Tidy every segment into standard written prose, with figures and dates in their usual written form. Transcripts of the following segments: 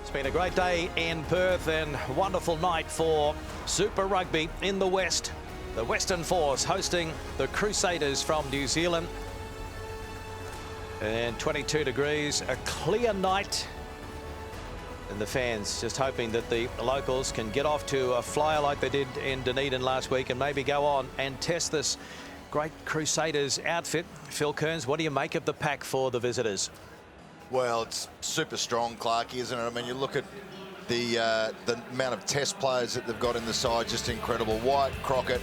It's been a great day in Perth and wonderful night for Super Rugby in the West. The Western Force hosting the Crusaders from New Zealand. And 22 degrees, a clear night. And the fans just hoping that the locals can get off to a flyer like they did in Dunedin last week and maybe go on and test this great Crusaders outfit. Phil Kearns, what do you make of the pack for the visitors? Well, it's super strong, Clarkie, isn't it? I mean, you look at the amount of test players that they've got in the side, just incredible. White, Crockett,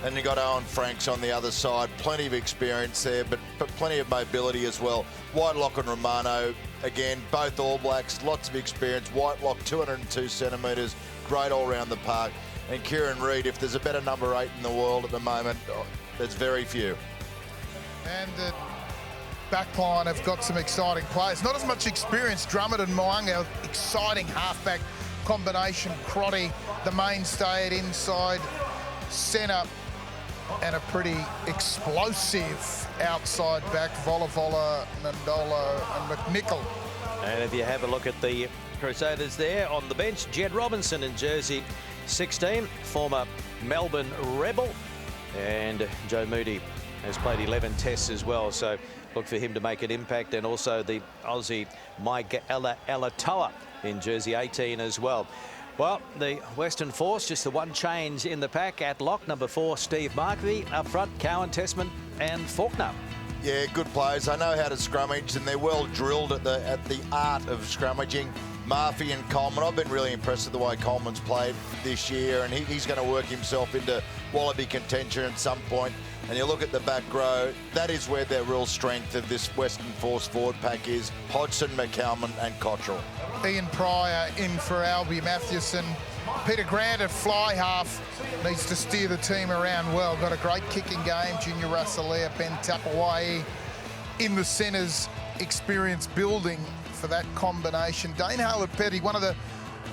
and you got Owen Franks on the other side. Plenty of experience there, but plenty of mobility as well. Whitelock and Romano, again, both All Blacks, lots of experience. Whitelock, 202 centimetres, great all round the park. And Kieran Read, if there's a better number 8 in the world at the moment, there's very few. And the backline have got some exciting players. Not as much experience. Drummond and Mo'unga, exciting halfback combination. Crotty, the mainstay at inside centre, and a pretty explosive outside back, Vola, Nandola and McNichol. And if you have a look at the Crusaders there on the bench, Jed Robinson in jersey 16, former Melbourne Rebel, and Joe Moody has played 11 tests as well, so look for him to make an impact. And also the Aussie Mike Alatoa in jersey 18 as well. Well, the Western Force, just the one change in the pack. At lock, number 4, Steve Markby. Up front, Cowan, Testman and Faulkner. Yeah, good players. They know how to scrummage, and they're well drilled at the art of scrummaging. Murphy and Coleman, I've been really impressed with the way Coleman's played this year, and he's going to work himself into Wallaby contention at some point. And you look at the back row, that is where their real strength of this Western Force forward pack is. Hodgson, McCalman and Cottrell. Ian Pryor in for Albie Mathewson. Peter Grant at fly half needs to steer the team around well. Got a great kicking game. Junior Russellea, Ben Tapawai in the centres, experience building for that combination. Dane Howard-Petty, one of the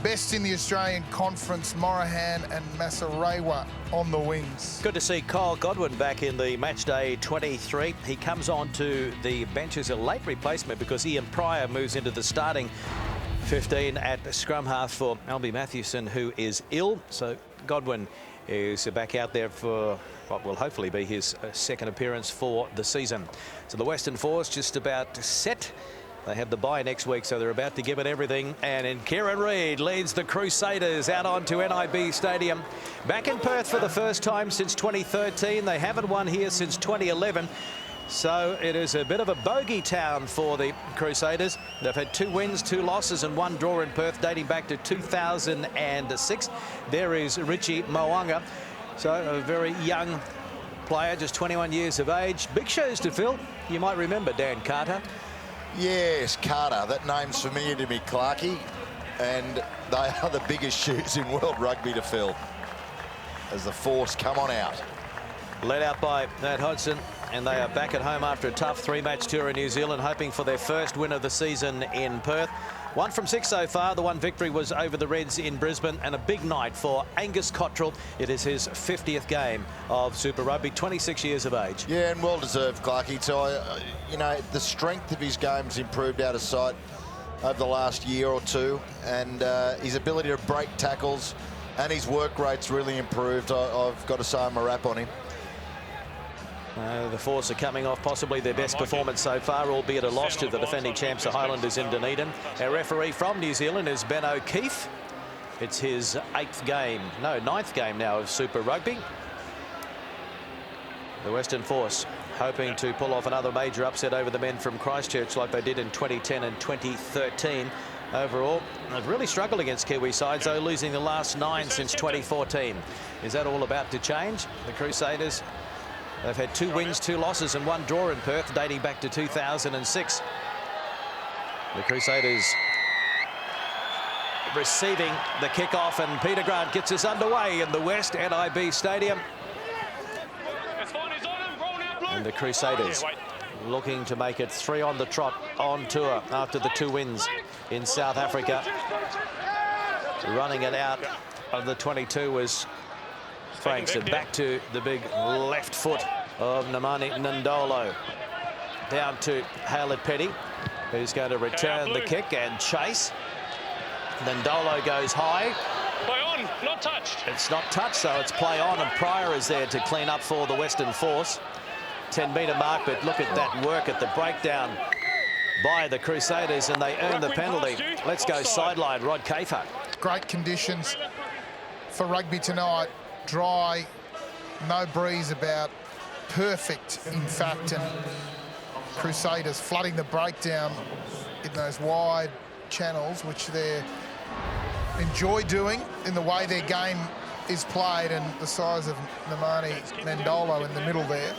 best in the Australian Conference. Morahan and Masarewa on the wings. Good to see Kyle Godwin back in the match day 23. He comes on to the bench as a late replacement because Ian Pryor moves into the starting 15 at scrum half for Albie Mathewson, who is ill. So Godwin is back out there for what will hopefully be his second appearance for the season. So the Western Force just about set. They have the bye next week, so they're about to give it everything. And Kieran Read leads the Crusaders out onto NIB Stadium. Back in Perth for the first time since 2013. They haven't won here since 2011. So it is a bit of a bogey town for the Crusaders. They've had 2 wins, 2 losses and 1 draw in Perth dating back to 2006. There is Richie Mo'unga. So a very young player, just 21 years of age. Big shoes to fill. You might remember Dan Carter. Yes, Carter. That name's familiar to me, Clarkie. And they are the biggest shoes in world rugby to fill as the Force come on out. Led out by Matt Hodgson, and they are back at home after a tough 3-match tour in New Zealand, hoping for their first win of the season in Perth. 1 from 6 so far. The one victory was over the Reds in Brisbane, and a big night for Angus Cottrell. It is his 50th game of Super Rugby, 26 years of age. Yeah, and well deserved, Clarkie. So, you know, the strength of his game's improved out of sight over the last year or two, and his ability to break tackles and his work rate's really improved. I've got to say I'm a wrap on him. The Force are coming off possibly their best performance so far, albeit a loss to the defending champs, the Highlanders in Dunedin. Our referee from New Zealand is Ben O'Keefe. It's his 9th game now of Super Rugby. The Western Force hoping to pull off another major upset over the men from Christchurch like they did in 2010 and 2013. Overall, they've really struggled against Kiwi sides, though, losing the last 9 since 2014. Is that all about to change? The Crusaders, they've had 2 wins, 2 losses and 1 draw in Perth dating back to 2006. The Crusaders receiving the kickoff, and Peter Grant gets us underway in the West NIB Stadium. And the Crusaders looking to make it 3 on the trot on tour after the 2 wins in South Africa. Running it out of the 22 was Franks, and back to the big left foot of Namani Nandolo. Down to Howard-Petty, who's going to return the kick and chase. Nandolo goes high. Play on, not touched. It's not touched, so it's play on, and Pryor is there to clean up for the Western Force. 10-metre mark, but look at that work at the breakdown by the Crusaders, and they earn the penalty. Let's go sideline, Rod Kafer. Great conditions for rugby tonight. Dry, no breeze about, perfect in fact, and Crusaders flooding the breakdown in those wide channels, which they enjoy doing in the way their game is played, and the size of Nemani Nandolo in the middle there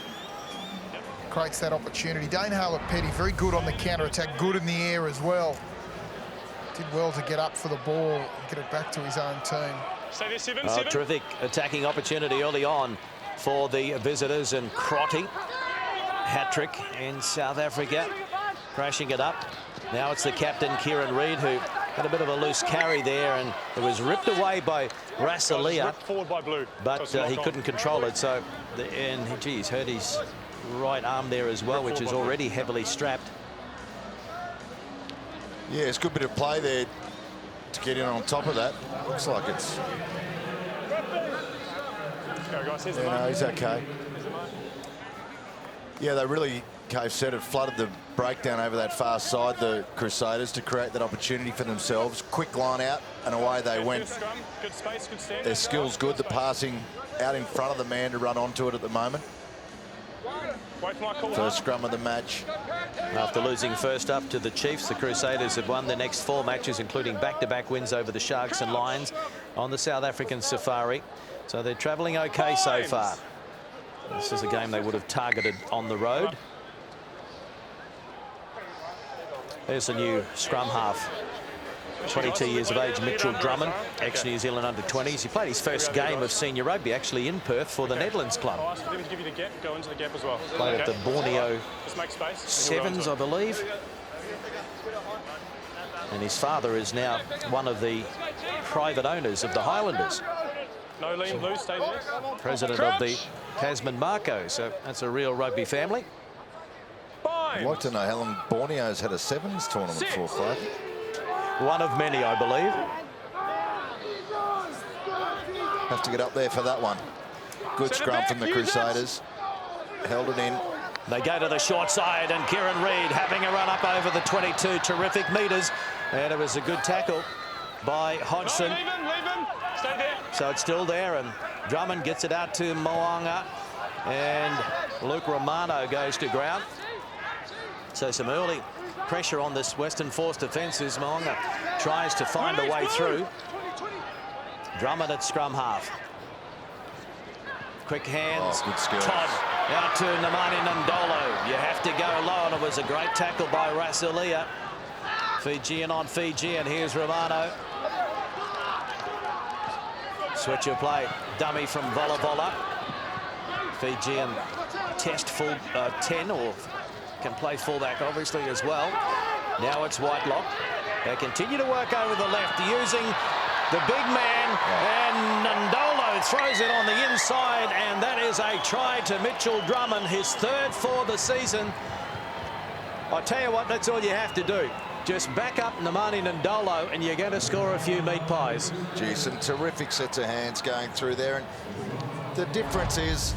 creates that opportunity. Dane Hallett-Petty, very good on the counter-attack, good in the air as well. Did well to get up for the ball and get it back to his own team. Stay there, Seven. Terrific attacking opportunity early on for the visitors, and Crotty, hat-trick in South Africa, crashing it up. Now it's the captain, Kieran Read, who had a bit of a loose carry there, and it was ripped away by Rasalia, Forward by Blue. but he couldn't control it. So, and geez, hurt his right arm there as well, which is already heavily strapped. Yeah, it's a good bit of play there to get in on top of that. Looks like it's... Go, guys. Here's Yeah, the no, he's okay. Yeah, they really, Cave said, it flooded the breakdown over that far side, the Crusaders, to create that opportunity for themselves. Quick line out, and away they went. Good scrum, good space, good stand. Their skill's good, the passing out in front of the man to run onto it at the moment. Wait for my call. First scrum of the match. After losing first up to the Chiefs, the Crusaders have won their next 4 matches, including back-to-back wins over the Sharks and Lions on the South African Safari. So they're travelling okay so far. This is a game they would have targeted on the road. There's the new scrum half. 22 years of age, Mitchell Drummond, ex-New Zealand under-20s. He played his first game of senior rugby, actually in Perth, for the Netherlands club. I'll ask them to give you the gap, go into the gap as well. Played at the Borneo Just make space. Sevens, I believe. And his father is now one of the private owners of the Highlanders. No lean, Blue, stay there. President of the Tasman Marco, so that's a real rugby family. I'd like to know how long Borneo's had a sevens tournament for, Clark. One of many, I believe. Have to get up there for that one. Good scrum from the Crusaders. Held it in. They go to the short side, and Kieran Read having a run up over the 22 terrific metres. And it was a good tackle by Hodgson. Leave him. Stay there. So it's still there, and Drummond gets it out to Mo'unga, and Luke Romano goes to ground. So some early pressure on this Western Force defence as Mo'unga tries to find a way through. Drummond at scrum half. Quick hands. Oh, good skill. Todd out to Nemani Nandolo. You have to go low, and it was a great tackle by Rasalia. Fijian on Fijian. Here's Romano. Switch of play. Dummy from Vola. Fijian test full 10, or can play fullback obviously as well. Now it's Whitelock. They continue to work over the left using the big man, and Nandolo throws it on the inside, and that is a try to Mitchell Drummond, his 3rd for the season. I tell you what, that's all you have to do. Just back up Nemani Nandolo and you're going to score a few meat pies. Gee, some terrific sets of hands going through there, and the difference is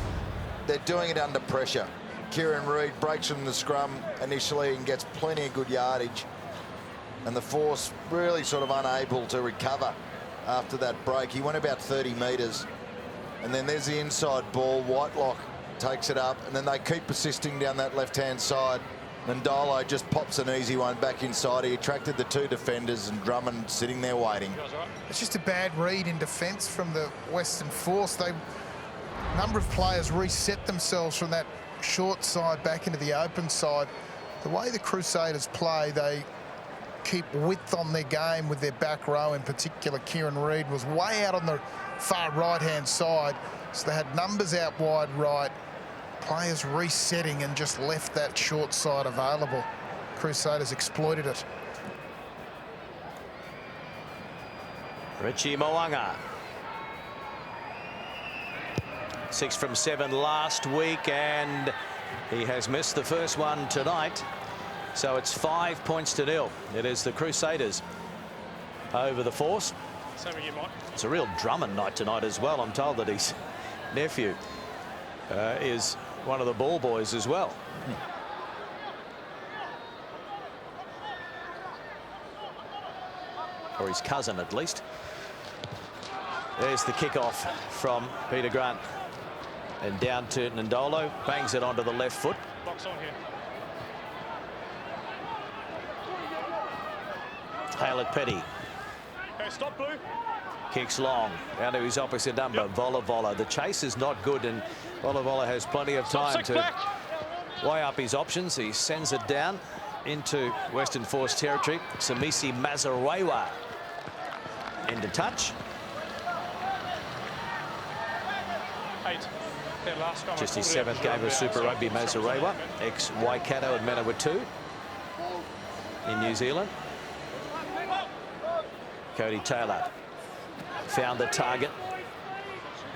they're doing it under pressure. Kieran Read breaks from the scrum initially and gets plenty of good yardage, and the Force really sort of unable to recover after that break. He went about 30 metres, and then there's the inside ball. Whitelock takes it up, and then they keep persisting down that left-hand side. Nandolo just pops an easy one back inside. He attracted the 2 defenders, and Drummond sitting there waiting. It's just a bad read in defence from the Western Force. A number of players reset themselves from that short side back into the open side. The way the Crusaders play, they keep width on their game with their back row. In particular, Kieran Read was way out on the far right-hand side, so they had numbers out wide right. Players resetting and just left that short side available. Crusaders exploited it. Richie Mo'unga. 6 from 7 last week, and he has missed the first one tonight. So it's 5 points to 0. It is the Crusaders over the Force. Same again, Mike. It's a real Drummond night tonight as well. I'm told that his nephew is one of the ball boys as well. Or his cousin, at least. There's the kickoff from Peter Grant. And down to Ndolo. Bangs it onto the left foot. Box on here. Haylett Petty. Okay, stop, Blue. Kicks long. Down to his opposite number, Vola. The chase is not good, and Vola has plenty of time to weigh up his options. He sends it down into Western Force territory. Samisi Mazarewa into touch. 8. Their last time. Just his 7th game of Super Rugby. Mazarewa, ex-Waikato and Manawatu in New Zealand. Cody Taylor found the target,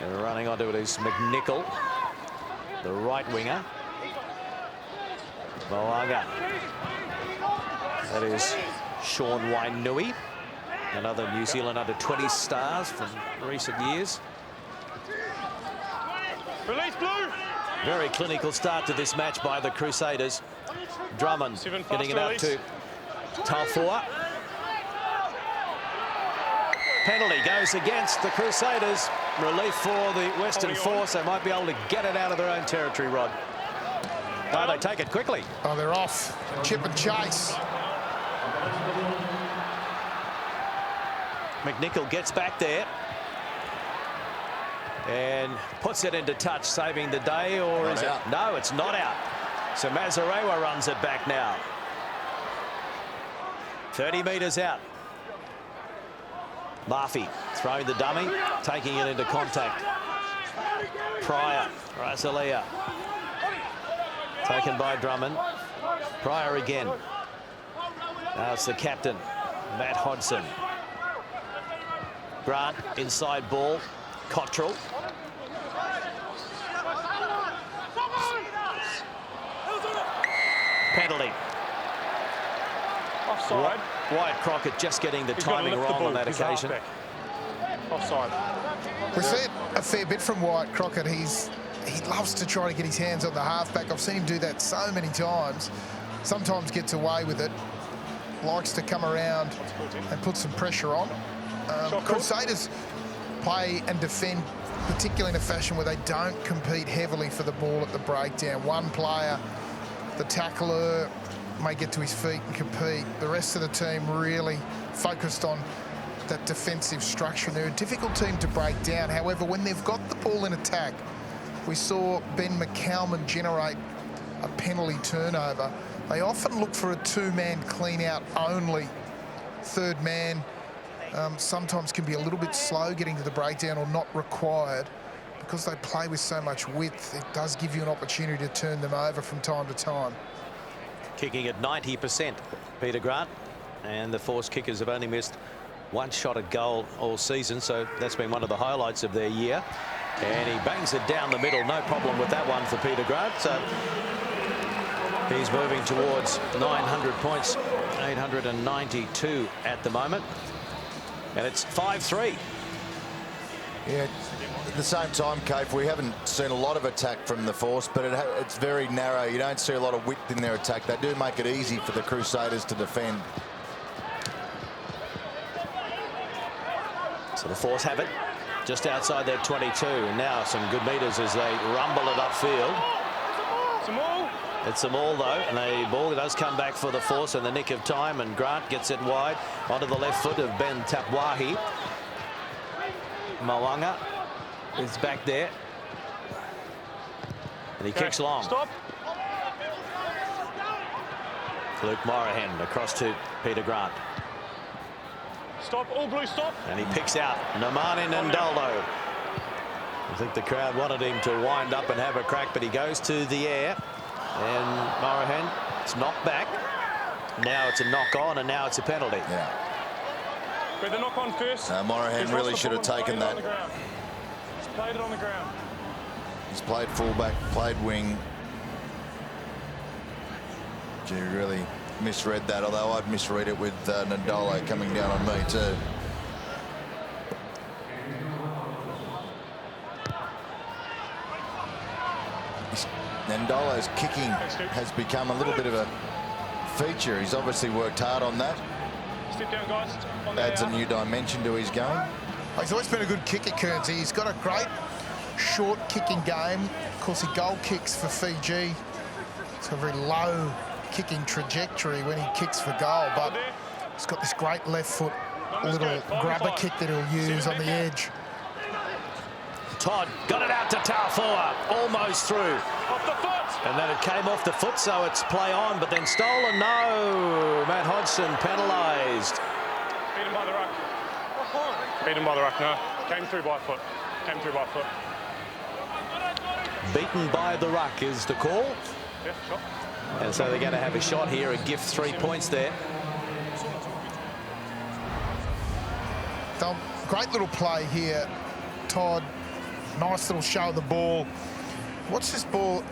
and running onto it is McNichol, the right winger. Mo'unga. That is Sean Wainui, another New Zealand under-20 stars from recent years. Release, Blue. Very clinical start to this match by the Crusaders. Drummond getting it up to Taufua. Penalty goes against the Crusaders. Relief for the Western Force. They might be able to get it out of their own territory, Rod. No, they take it quickly. Oh, they're off. Chip and chase. McNichol gets back there and puts it into touch, saving the day, or is it? No, it's not out. So Mazarewa runs it back now. 30 metres out. Murphy throwing the dummy, taking it into contact. Pryor, Rasalia. Taken by Drummond. Pryor again. Now it's the captain, Matt Hodgson. Grant, inside ball. Cottrell. Penalty. Offside. Wyatt Crockett just getting the timing wrong on that occasion. Offside. We see it a fair bit from Wyatt Crockett. He loves to try to get his hands on the halfback. I've seen him do that so many times. Sometimes gets away with it. Likes to come around and put some pressure on. Crusaders play and defend, particularly in a fashion where they don't compete heavily for the ball at the breakdown. One player, the tackler, may get to his feet and compete. The rest of the team really focused on that defensive structure. They're a difficult team to break down. However, when they've got the ball in attack, we saw Ben McCalman generate a penalty turnover. They often look for a two-man clean-out only. Third man sometimes can be a little bit slow getting to the breakdown or not required. Because they play with so much width, it does give you an opportunity to turn them over from time to time. Kicking at 90%, Peter Grant, and the Force kickers have only missed one shot at goal all season, so that's been one of the highlights of their year. And he bangs it down the middle, no problem with that one for Peter Grant. So he's moving towards 900 points, 892 at the moment, and it's 5-3. Yeah. At the same time, Cave, we haven't seen a lot of attack from the Force, but it's very narrow. You don't see a lot of width in their attack. They do make it easy for the Crusaders to defend. So the Force have it just outside their 22, and now some good metres as they rumble it upfield. It's a maul, though, and the ball does come back for the Force in the nick of time, and Grant gets it wide onto the left foot of Ben Tapwahi. Mo'unga is back there, and he kicks long. Stop. Luke Morahan across to Peter Grant. Stop, all Blue, stop. And he picks out Namani Ndolo. I think the crowd wanted him to wind up and have a crack, but he goes to the air. And Morahan, it's knocked back. Now it's a knock on, and now it's a penalty. Yeah. But the knock on first. Morahan really should have taken that. He's played it on the ground. He's played fullback, played wing. Gee, really misread that, although I'd misread it with Ndolo coming down on me too. Ndolo's kicking has become a little bit of a feature. He's obviously worked hard on that. Step down, guys. Adds a new dimension to his game. He's always been a good kicker, Kearnsey. He's got a great short kicking game. Of course, he goal kicks for Fiji. It's a very low kicking trajectory when he kicks for goal, but he's got this great left foot little grabber kick that he'll use on the edge. Todd got it out to Taufua, almost through. Off the foot. And then it came off the foot, so it's play on, but then stolen. No, Matt Hodgson penalised. Beat him by the ruck. Beat him by the ruck, no. Came through by foot. Came through by foot. Beaten by the ruck is the call. Yeah, shot. And so they're going to have a shot here, a gift 3 points there. So, great little play here, Todd. Nice little show of the ball. Watch this ball.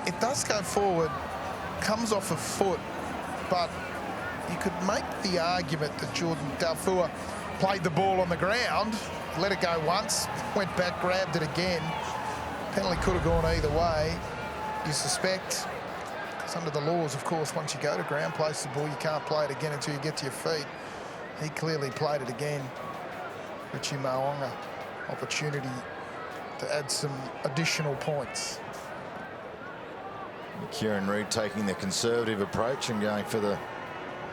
It does go forward, comes off a foot, but you could make the argument that Jordan Taufua played the ball on the ground, let it go once, went back, grabbed it again. Penalty could have gone either way, you suspect. Because under the laws, of course, once you go to ground, place the ball, you can't play it again until you get to your feet. He clearly played it again. Richie Mo'unga, opportunity to add some additional points. Kieran Read taking the conservative approach and going for the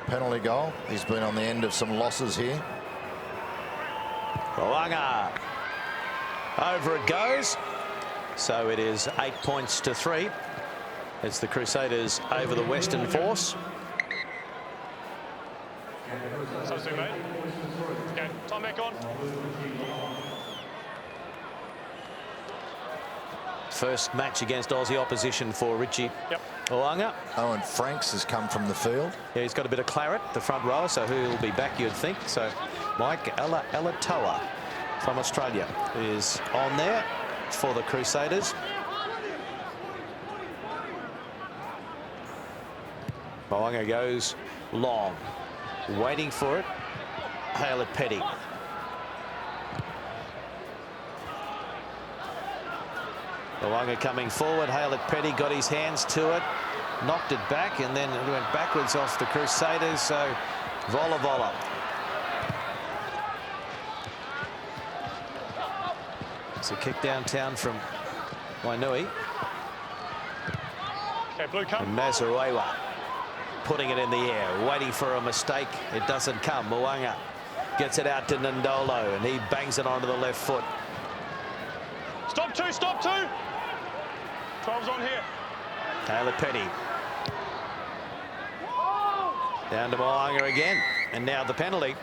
penalty goal. He's been on the end of some losses here. Mo'unga. Over it goes. So it is 8 points to 3. It's the Crusaders over the Western Force. Substitute, mate. Okay, time back on. First match against Aussie opposition for Richie Mo'unga. Owen Franks has come from the field. Yeah, he's got a bit of claret, the front row, so he'll be back, you'd think. So Mike Alatoa from Australia is on there for the Crusaders. Mo'unga goes long, waiting for it. Haylett Petty. Mo'unga coming forward. Haylett Petty got his hands to it, knocked it back, and then it went backwards off the Crusaders. So vola. It's a kick downtown from Wainui. Okay, blue come. And Mazarewa putting it in the air, waiting for a mistake. It doesn't come. Mo'unga gets it out to Ndolo, and he bangs it onto the left foot. Stop two, stop two. 12's on here. Haylett Petty. Down to Mo'unga again. And now the penalty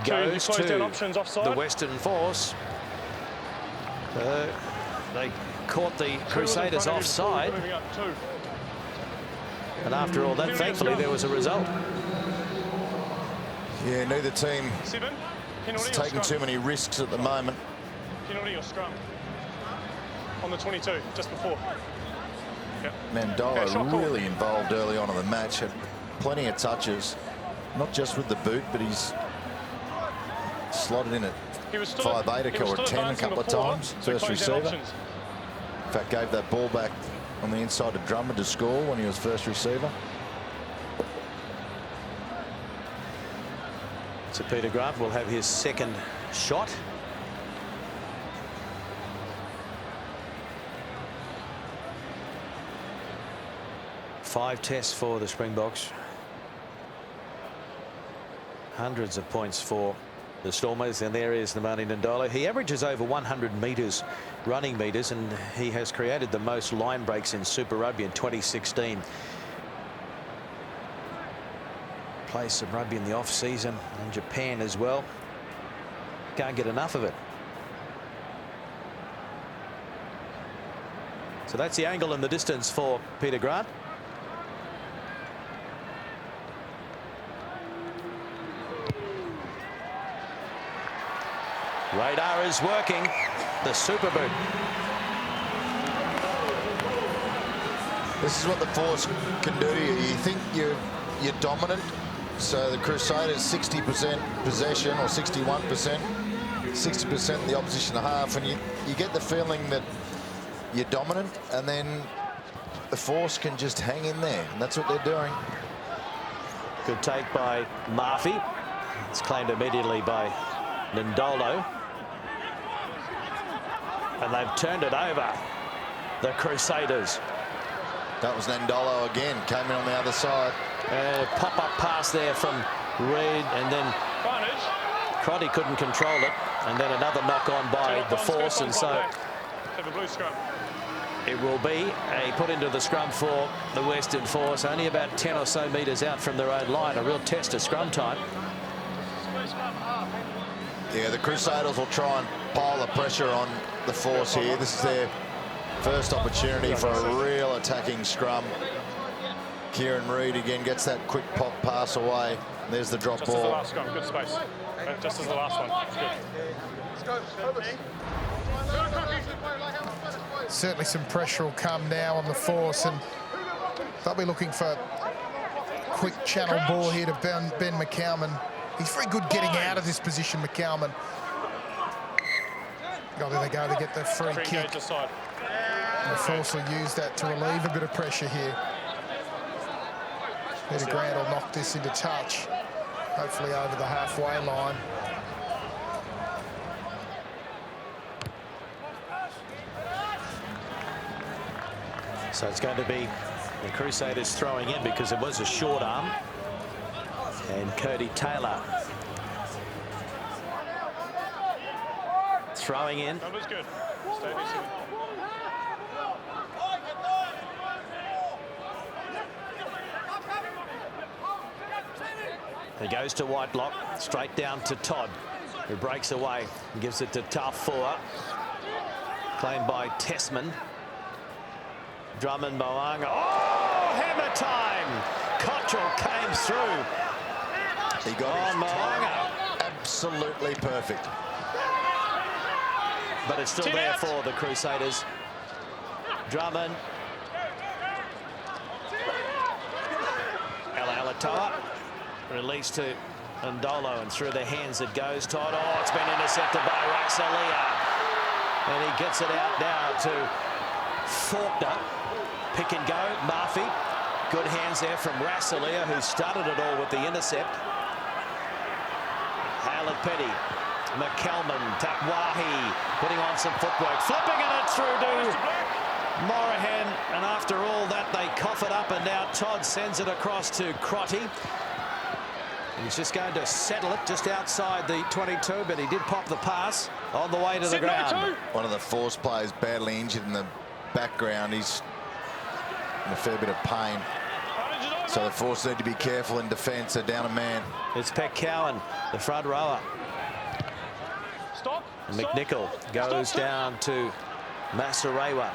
goes to the Western Force. They caught the Crusaders offside. And after all that, thankfully, there was a result. Yeah, neither team is taking too many risks at the moment. Penalty or scrum? On the 22, just before. Yep. Ndolo really involved early on in the match, had plenty of touches, not just with the boot, but he's slotted in at 5'8" or 10 a couple of times. First receiver. In fact, gave that ball back on the inside of Drummond to score when he was first receiver. So Peter Grant will have his second shot. Five tests for the Springboks. Hundreds of points for the Stormers, and there is Nemani Ndolo. He averages over 100 metres, running metres, and he has created the most line breaks in Super Rugby in 2016. Plays some rugby in the off-season in Japan as well. Can't get enough of it. So that's the angle in the distance for Peter Grant. Radar is working. The super boot. This is what the Force can do to you. You think you're dominant. So the Crusaders 60% possession or 61%, 60% the opposition half, and you get the feeling that you're dominant, and then the Force can just hang in there, and that's what they're doing. Good take by Murphy. It's claimed immediately by Nindolo. And they've turned it over, the Crusaders. That was Nindolo again, came in on the other side. And a pop-up pass there from Read, and then Crotty couldn't control it, and then another knock on by the Force, and so it will be a put into the scrum for the Western Force, only about 10 or so metres out from their own line. A real test of scrum time. Yeah, the Crusaders will try and pile the pressure on the Force here. This is their first opportunity for a real attacking scrum. Kieran Read again gets that quick pop pass away. There's the drop ball. Just as the last scrum, good space. Just as the last one. Good. Certainly some pressure will come now on the Force, and they'll be looking for quick channel ball here to Ben McCalman. He's very good getting out of this position, McCalman. Oh, there they go, they get the free kick. And the Force will use that to relieve a bit of pressure here. Peter Grant will knock this into touch, hopefully over the halfway line. So it's going to be the Crusaders throwing in because it was a short arm. And Cody Taylor throwing in. That was good. Stay decent. He goes to Whitelock, straight down to Todd, who breaks away and gives it to Taufua. Claimed by Tessman. Drummond, Mo'unga. Oh, hammer time! Cottrell came through. He got Mo'unga. Absolutely perfect. But it's still there for the Crusaders. Drummond. Alatoa. Released to Ndolo, and through their hands it goes. Todd. Oh, it's been intercepted by Rasalia. And he gets it out now to Faulkner. Pick and go. Murphy. Good hands there from Rasalia, who started it all with the intercept. Howlett Petty. McCalman. Takwahi putting on some footwork. Flipping it through to Morahan. And after all that, they cough it up, and now Todd sends it across to Crotty. He's just going to settle it just outside the 22, but he did pop the pass on the way to the ground. One of the Force players badly injured in the background. He's in a fair bit of pain. So the Force need to be careful in defence. They're down a man. It's Peck Cowan, the front rower. Stop. And McNichol goes down to Masarewa.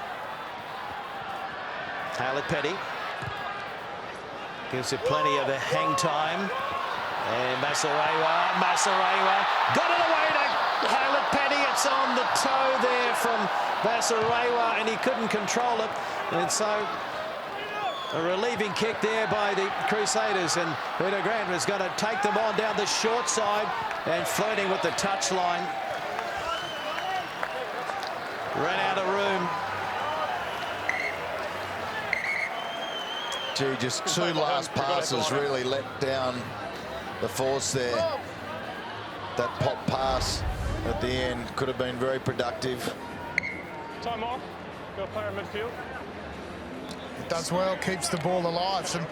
Howlett Petty gives it plenty of a hang time. And Masarewa got it away to Howlett Petty. It's on the toe there from Masarewa, and he couldn't control it. And so a relieving kick there by the Crusaders, and Peter Grant was going to take them on down the short side and flirting with the touch line. Ran out of room. Gee, just two last passes really let down the Force there. That pop pass at the end could have been very productive. Time off. Got a player in midfield. It does well, keeps the ball alive. Some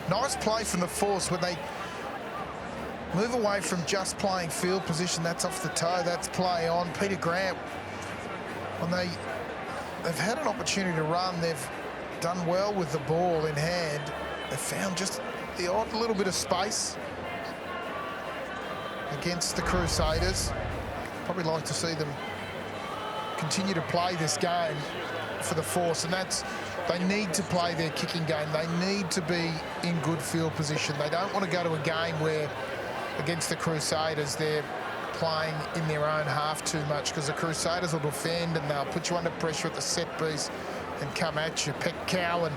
nice play from the Force when they move away from just playing field position. That's off the toe, that's play on. Peter Grant, when they've had an opportunity to run, they've done well with the ball in hand. They found just the odd little bit of space against the Crusaders. Probably like to see them continue to play this game for the Force, and that's, they need to play their kicking game. They need to be in good field position. They don't want to go to a game where against the Crusaders they're playing in their own half too much, because the Crusaders will defend and they'll put you under pressure at the set piece and come at you. Peck Cowan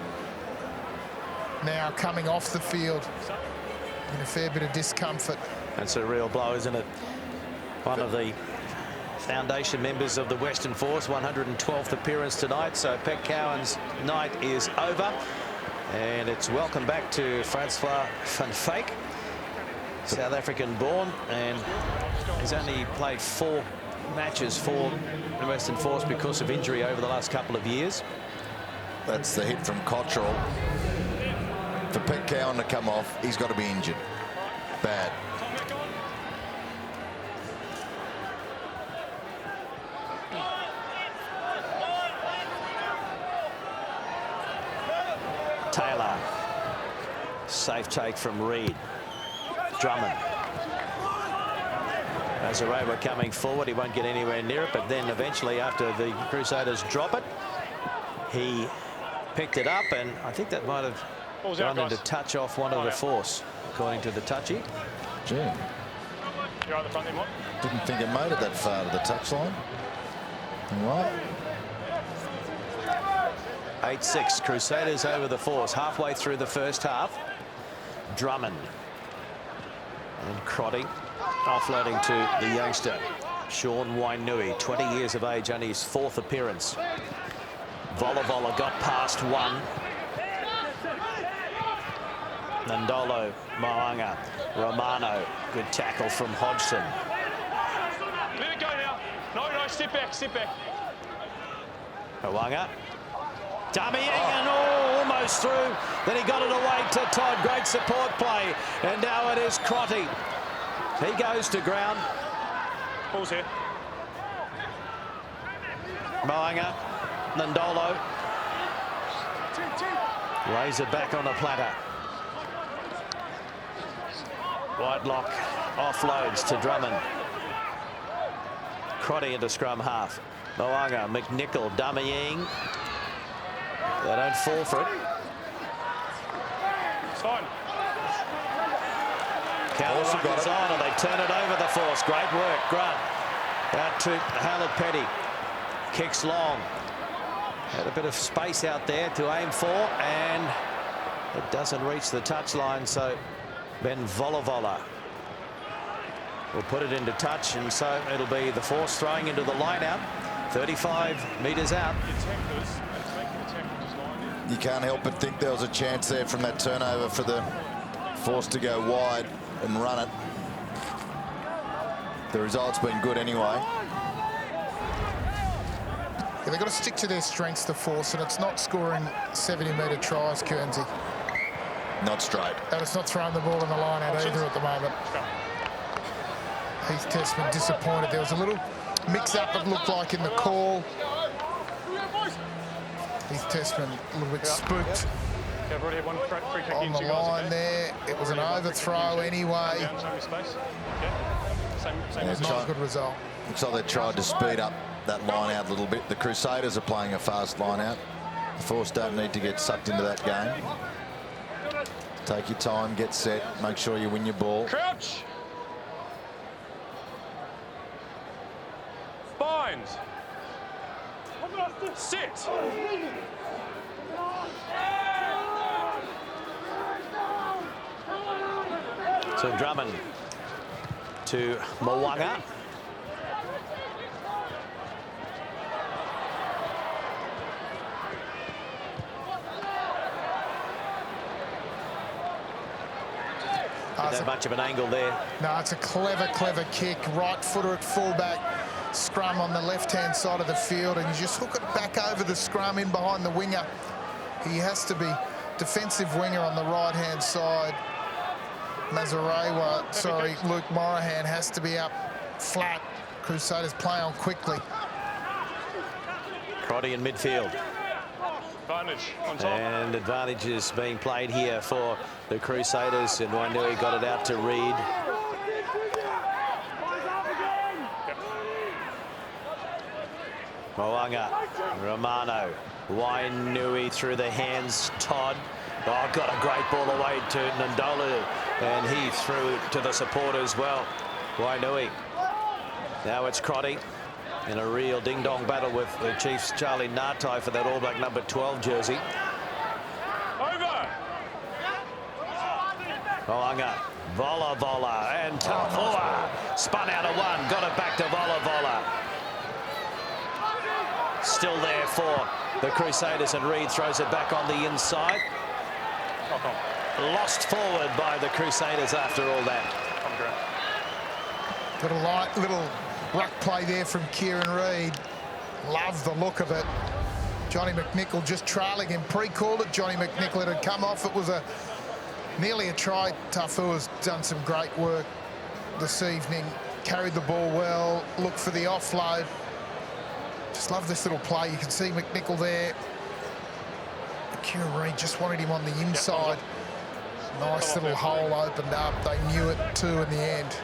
now coming off the field in a fair bit of discomfort. That's a real blow, isn't it? One of the foundation members of the Western Force, 112th appearance tonight. So Pet Cowan's night is over. And it's welcome back to Francois van Fake, South African born, and he's only played 4 matches for the Western Force because of injury over the last couple of years. That's the hit from Cottrell. For Pet Cowan to come off, he's got to be injured. Bad. Taylor. Safe take from Read. Drummond. Mazarewa coming forward. He won't get anywhere near it, but then eventually, after the Crusaders drop it, he picked it up, and I think that might have gone into touch off one of the Force, according to the touchy. Gee. You're at the front then, what? Didn't think it made it that far to the touchline. Right. 8-6, Crusaders over the Force, halfway through the first half. Drummond. And Crotty offloading to the youngster, Sean Wainui, 20 years of age, only his 4th appearance. Vola got past one. Nandolo, Mo'unga, Romano. Good tackle from Hodgson. Let it go now. No, step back, step back. Mo'unga. Dummying and almost through. Then he got it away to Todd. Great support play. And now it is Crotty. He goes to ground. Ball's here. Mo'unga. Nandolo. Lays it back on the platter. Whitelock offloads to Drummond. Crotty into scrum half. Mo'unga, McNichol, dummying. They don't fall for it. It's fine. Counter runs on and they turn it over the Force. Great work, Grunt. Out to Hallett Petty. Kicks long. Had a bit of space out there to aim for, and it doesn't reach the touchline, so Ben Vola will put it into touch, and so it'll be the Force throwing into the line out, 35 metres out. You can't help but think there was a chance there from that turnover for the Force to go wide and run it. The result's been good anyway. Yeah, they've got to stick to their strengths, the Force, and it's not scoring 70-metre tries, Guernsey. Not straight. And it's not throwing the ball in the line out either at the moment. Heath Testman disappointed. There was a little mix-up, it looked like, in the call. Heath Testman a little bit spooked on the line there. It was an overthrow anyway. It was not a good result. Looks like they tried to speed up that line out a little bit. The Crusaders are playing a fast line out. The Force don't need to get sucked into that game. Take your time, get set, make sure you win your ball. Crouch. Bind. Sit. So Drummond to Mo'unga. Not much of an angle there. No, it's a clever kick. Right footer at fullback. Scrum on the left-hand side of the field, and you just hook it back over the scrum in behind the winger. He has to be defensive winger on the right-hand side. Luke Morahan has to be up flat. Crusaders play on quickly. Crotty in midfield. Advantage on top. And advantage is being played here for the Crusaders, and Wainui got it out to Read. Mo'unga, Romano, Wainui through the hands, Todd. Oh, got a great ball away to Nandolo, and he threw to the support as well. Wainui. Now it's Crotty in a real ding-dong battle with the Chiefs' Charlie Ngatai for that All Black number 12 jersey. Over. Mo'unga, Vola, and Tafua spun out of one, got it back to Vola. Still there for the Crusaders, and Read throws it back on the inside. Lost forward by the Crusaders after all that. Got a light little ruck play there from Kieran Read. Love the look of it. Johnny McNichol just trailing him. Pre-called it. Johnny McNichol, it had come off. It was nearly a try. Tafua's done some great work this evening. Carried the ball well. Looked for the offload. Just love this little play. You can see McNichol there. Kieran Read just wanted him on the inside. Nice little hole opened up. They knew it too in the end.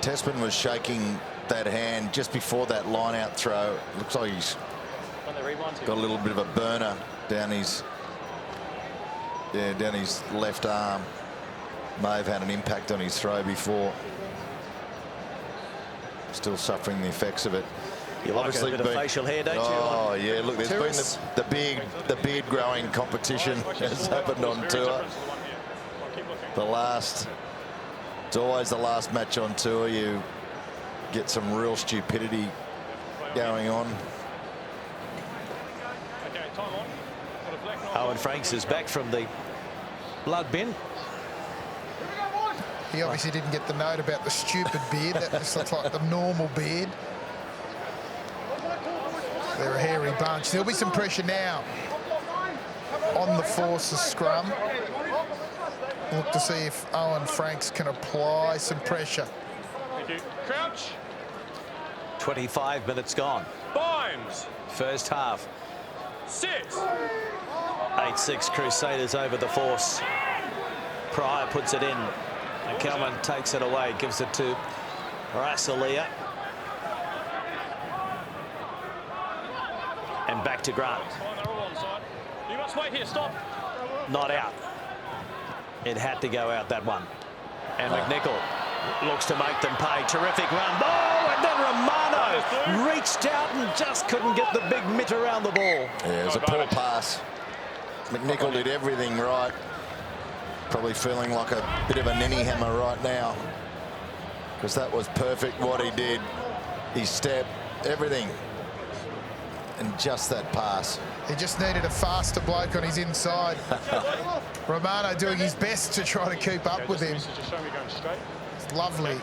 Tessman was shaking that hand just before that line-out throw. Looks like he's got a little bit of a burner down his left arm. May have had an impact on his throw before. Still suffering the effects of it. You like a bit of facial hair, don't you? Oh yeah, look, there's been the beard growing competition has happened on tour. It's always the last match on tour. You get some real stupidity going on. Owen Franks is back from the blood bin. He obviously didn't get the note about the stupid beard. That just looks like the normal beard. They're a hairy bunch. There'll be some pressure now on the Force's scrum. Look to see if Owen Franks can apply some pressure. Thank you. Crouch. 25 minutes gone. Binds. First half. 6. 8-6 Crusaders over the Force. Pryor puts it in. And Kelman takes it away, gives it to Rasalia. And back to Grant. You must wait here, stop. Not out. It had to go out, that one. And McNichol looks to make them pay. Terrific run. Oh, and then Romano reached out and just couldn't get the big mitt around the ball. Yeah, it was a poor pass. McNichol did everything right. Probably feeling like a bit of a ninny hammer right now, because that was perfect what he did. His step, everything. And just that pass. He just needed a faster bloke on his inside. Romano doing his best to try to keep up with him. It's lovely,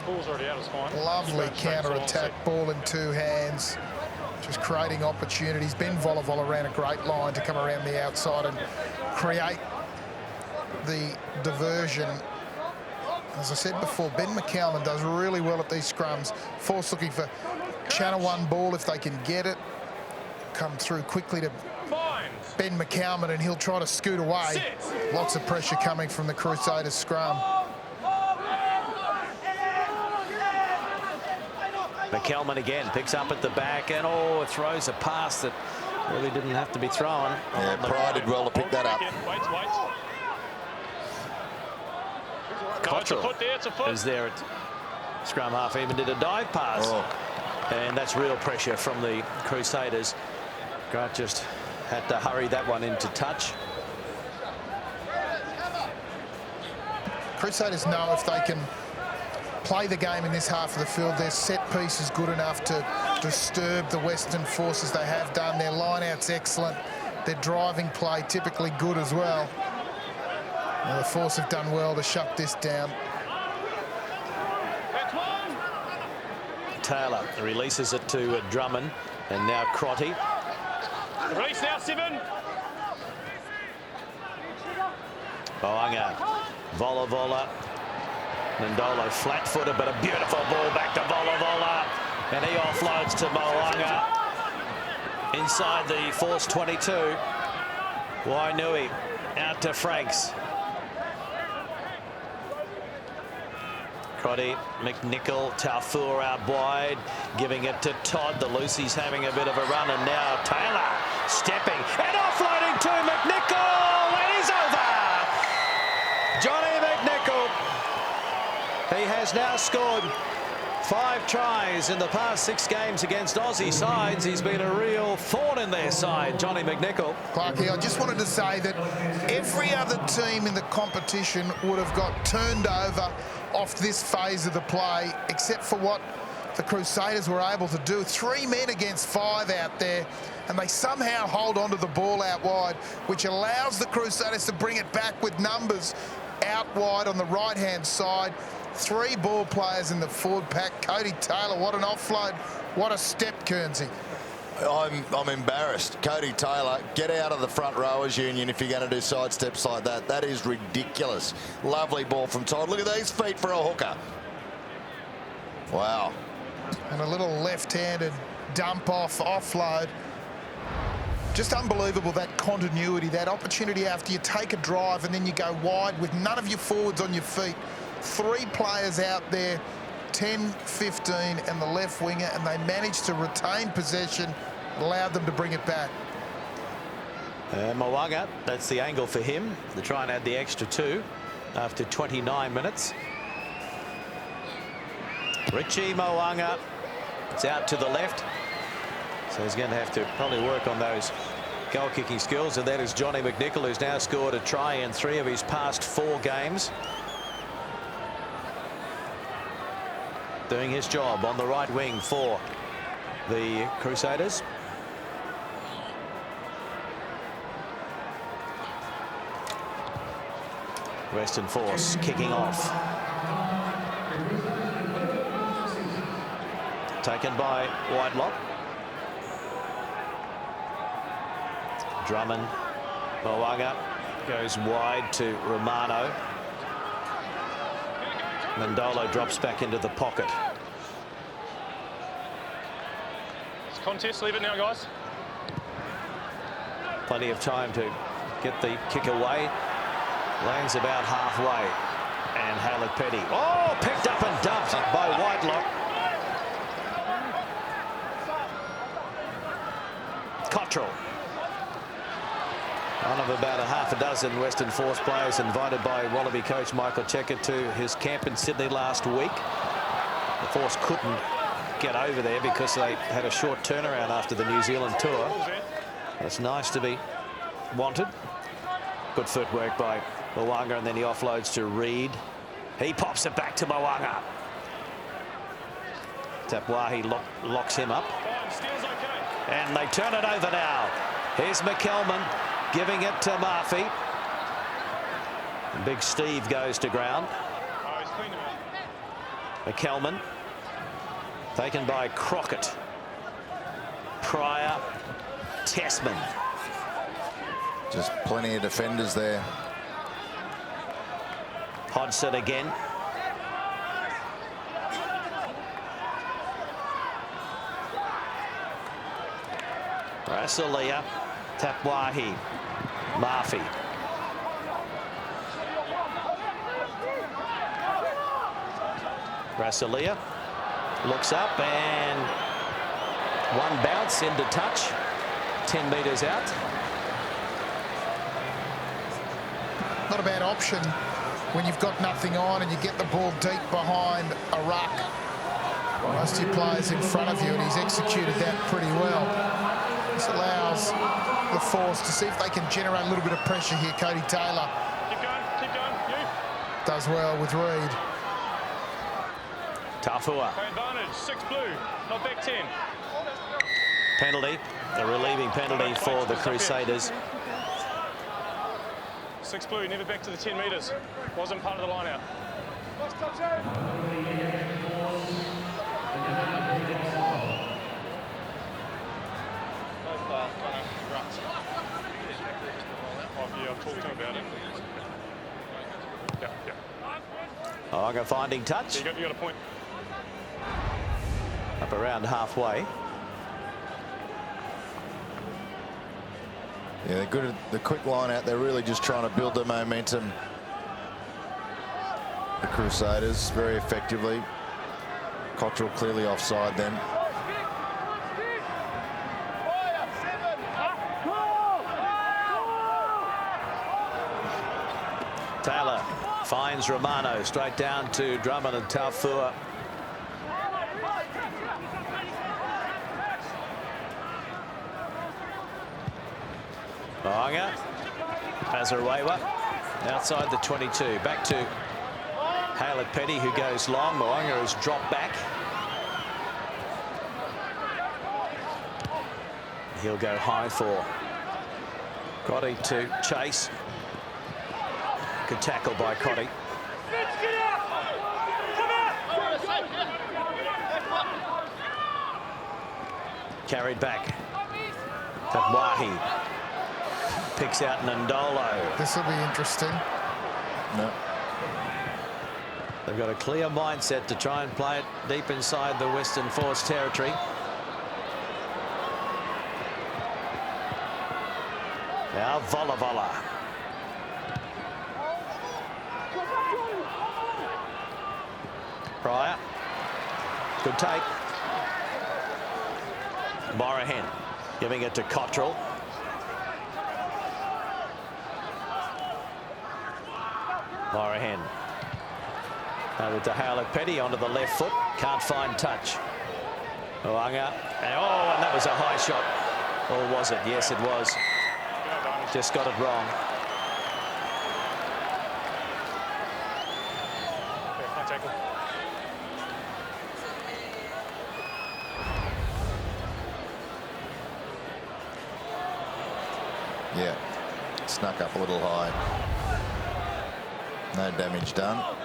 lovely counter-attack, ball in two hands. Just creating opportunities. Ben Vola ran a great line to come around the outside and create the diversion. As I said before, Ben McCalman does really well at these scrums. Force looking for channel one ball if they can get it. Come through quickly to Ben McCalman and he'll try to scoot away. Lots of pressure coming from the Crusaders scrum. McCalman again picks up at the back and throws a pass that really didn't have to be thrown. Yeah, Pryor did well to pick that up. Cottrell is there at scrum half, even did a dive pass. And that's real pressure from the Crusaders. Grant just had to hurry that one into touch. Crusaders know if they can play the game in this half of the field, their set piece is good enough to disturb the Western Forces. They have done. Their line-out's excellent. Their driving play typically good as well. The Force have done well to shut this down. Taylor releases it to Drummond, and now Crotty. Release now, Sivan. Mo'unga, Vola. Nandolo flat-footed, but a beautiful ball back to Vola. And he offloads to Mo'unga. Inside the Force 22. Wainui out to Franks. Crotty, McNichol, Tafua out wide, giving it to Todd. The Lucy's having a bit of a run, and now Taylor stepping and offloading to McNichol, and he's over. Johnny McNichol. He has now scored 5 tries in the past 6 games against Aussie sides. He's been a real thorn in their side, Johnny McNichol. Clarkie, I just wanted to say that every other team in the competition would have got turned over off this phase of the play, except for what the Crusaders were able to do. 3 men against 5 out there, and they somehow hold on to the ball out wide, which allows the Crusaders to bring it back with numbers out wide on the right-hand side. 3 ball players in the forward pack. Cody Taylor, what an offload. What a step, Kernsey. I'm embarrassed. Cody Taylor, get out of the front rowers union if you're going to do side steps like that. That is ridiculous. Lovely ball from Todd. Look at these feet for a hooker. Wow. And a little left-handed dump off offload. Just unbelievable, that continuity, that opportunity after you take a drive and then you go wide with none of your forwards on your feet. 3 players out there, 10, 15 and the left winger, and they managed to retain possession, allowed them to bring it back. Mo'unga, that's the angle for him to try and add the extra 2 after 29 minutes. Richie Mo'unga, it's out to the left. So he's going to have to probably work on those goal-kicking skills, and that is Johnny McNichol, who's now scored a try in 3 of his past 4 games. Doing his job on the right wing for the Crusaders. Western Force kicking off. Taken by Whitelock. Drummond. Mo'unga goes wide to Romano. Mandolo drops back into the pocket. It's contest, leave it now, guys. Plenty of time to get the kick away. Lands about halfway. And Halleck Petty. Oh, picked up and dumped by Whitelock. Cottrell. One of about a half-a-dozen Western Force players invited by Wallaby coach Michael Checker to his camp in Sydney last week. The Force couldn't get over there because they had a short turnaround after the New Zealand tour. It's nice to be wanted. Good footwork by Mo'unga, and then he offloads to Read. He pops it back to Mo'unga. Tapwahi locks him up. And they turn it over now. Here's McKelman giving it to Murphy. And Big Steve goes to ground. McKelman taken by Crockett. Pryor. Tessman. Just plenty of defenders there. Hodgson again. Rassalia, Tapwahi, Murphy. Rassalia looks up and 1 bounce into touch, 10 metres out. Not a bad option when you've got nothing on and you get the ball deep behind a ruck. Most of your players in front of you, and he's executed that pretty well. This allows the Force to see if they can generate a little bit of pressure here. Cody Taylor. Keep going, you. Does well with Read. Tafua. Advantage, 6 blue, not back 10. Penalty, a relieving penalty for the Crusaders. 6 blue, never back to the 10 metres. Wasn't part of the line out. Yeah, I've talked to him about it. Yeah. Mo'unga finding touch. You got a point. Up around halfway. Yeah, they're good at the quick line out. They're really just trying to build the momentum. The Crusaders very effectively. Cottrell clearly offside then. Taylor finds Romano straight down to Drummond and Tafua. Mo'unga. Mazarewa outside the 22. Back to Haylett Petty, who goes long. Mo'unga has dropped back. He'll go high for Crotty to chase. Good tackle by Crotty. Carried back. Tatwahi picks out Nandolo. This will be interesting. No. They've got a clear mindset to try and play it deep inside the Western Force territory. Now Vola. Pryor. Good take. Morahan giving it to Cottrell. Morahan. Over to Haylett Petty onto the left foot. Can't find touch. Mo'unga. And that was a high shot. Or was it? Yes, it was. Just got it wrong. Yeah, snuck up a little high. No damage done.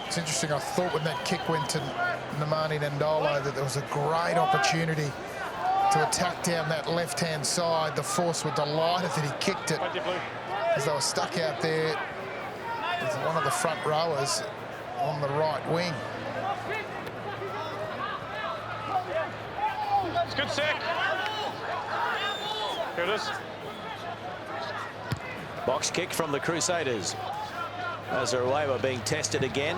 It's interesting. I thought when that kick went to Nemani Nandolo that there was a great opportunity to attack down that left-hand side. The Force were delighted that he kicked it, as they were stuck out there with one of the front rowers on the right wing. It's good sack. Here it is. Box kick from the Crusaders. Mazarewa being tested again.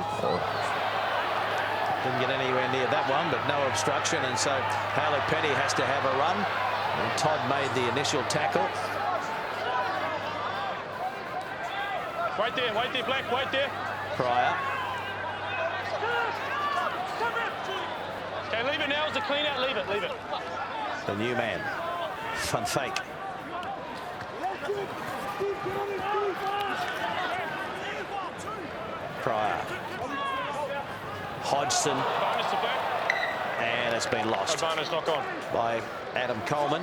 Didn't get anywhere near that one, but no obstruction, and so Haylett Petty has to have a run. And Todd made the initial tackle. Wait there, Black, wait there. Pryor. Okay, leave it now. It's a clean out. Leave it. The new man. Fun fake. Pryor. Hodgson. And it's been lost Advantage knock on by Adam Coleman.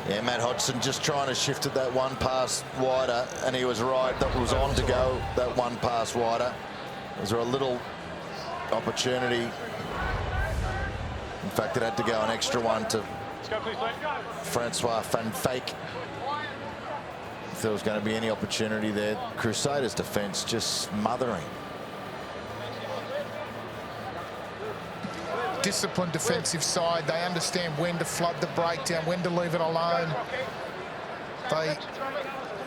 Yeah, Matt Hodgson just trying to shift it that one pass wider, and he was right. That was on to go that one pass wider. Was there a little opportunity? In fact, it had to go an extra one to Francois Van Fake. If there was going to be any opportunity there, Crusaders defence just smothering. Disciplined defensive side. They understand when to flood the breakdown, when to leave it alone.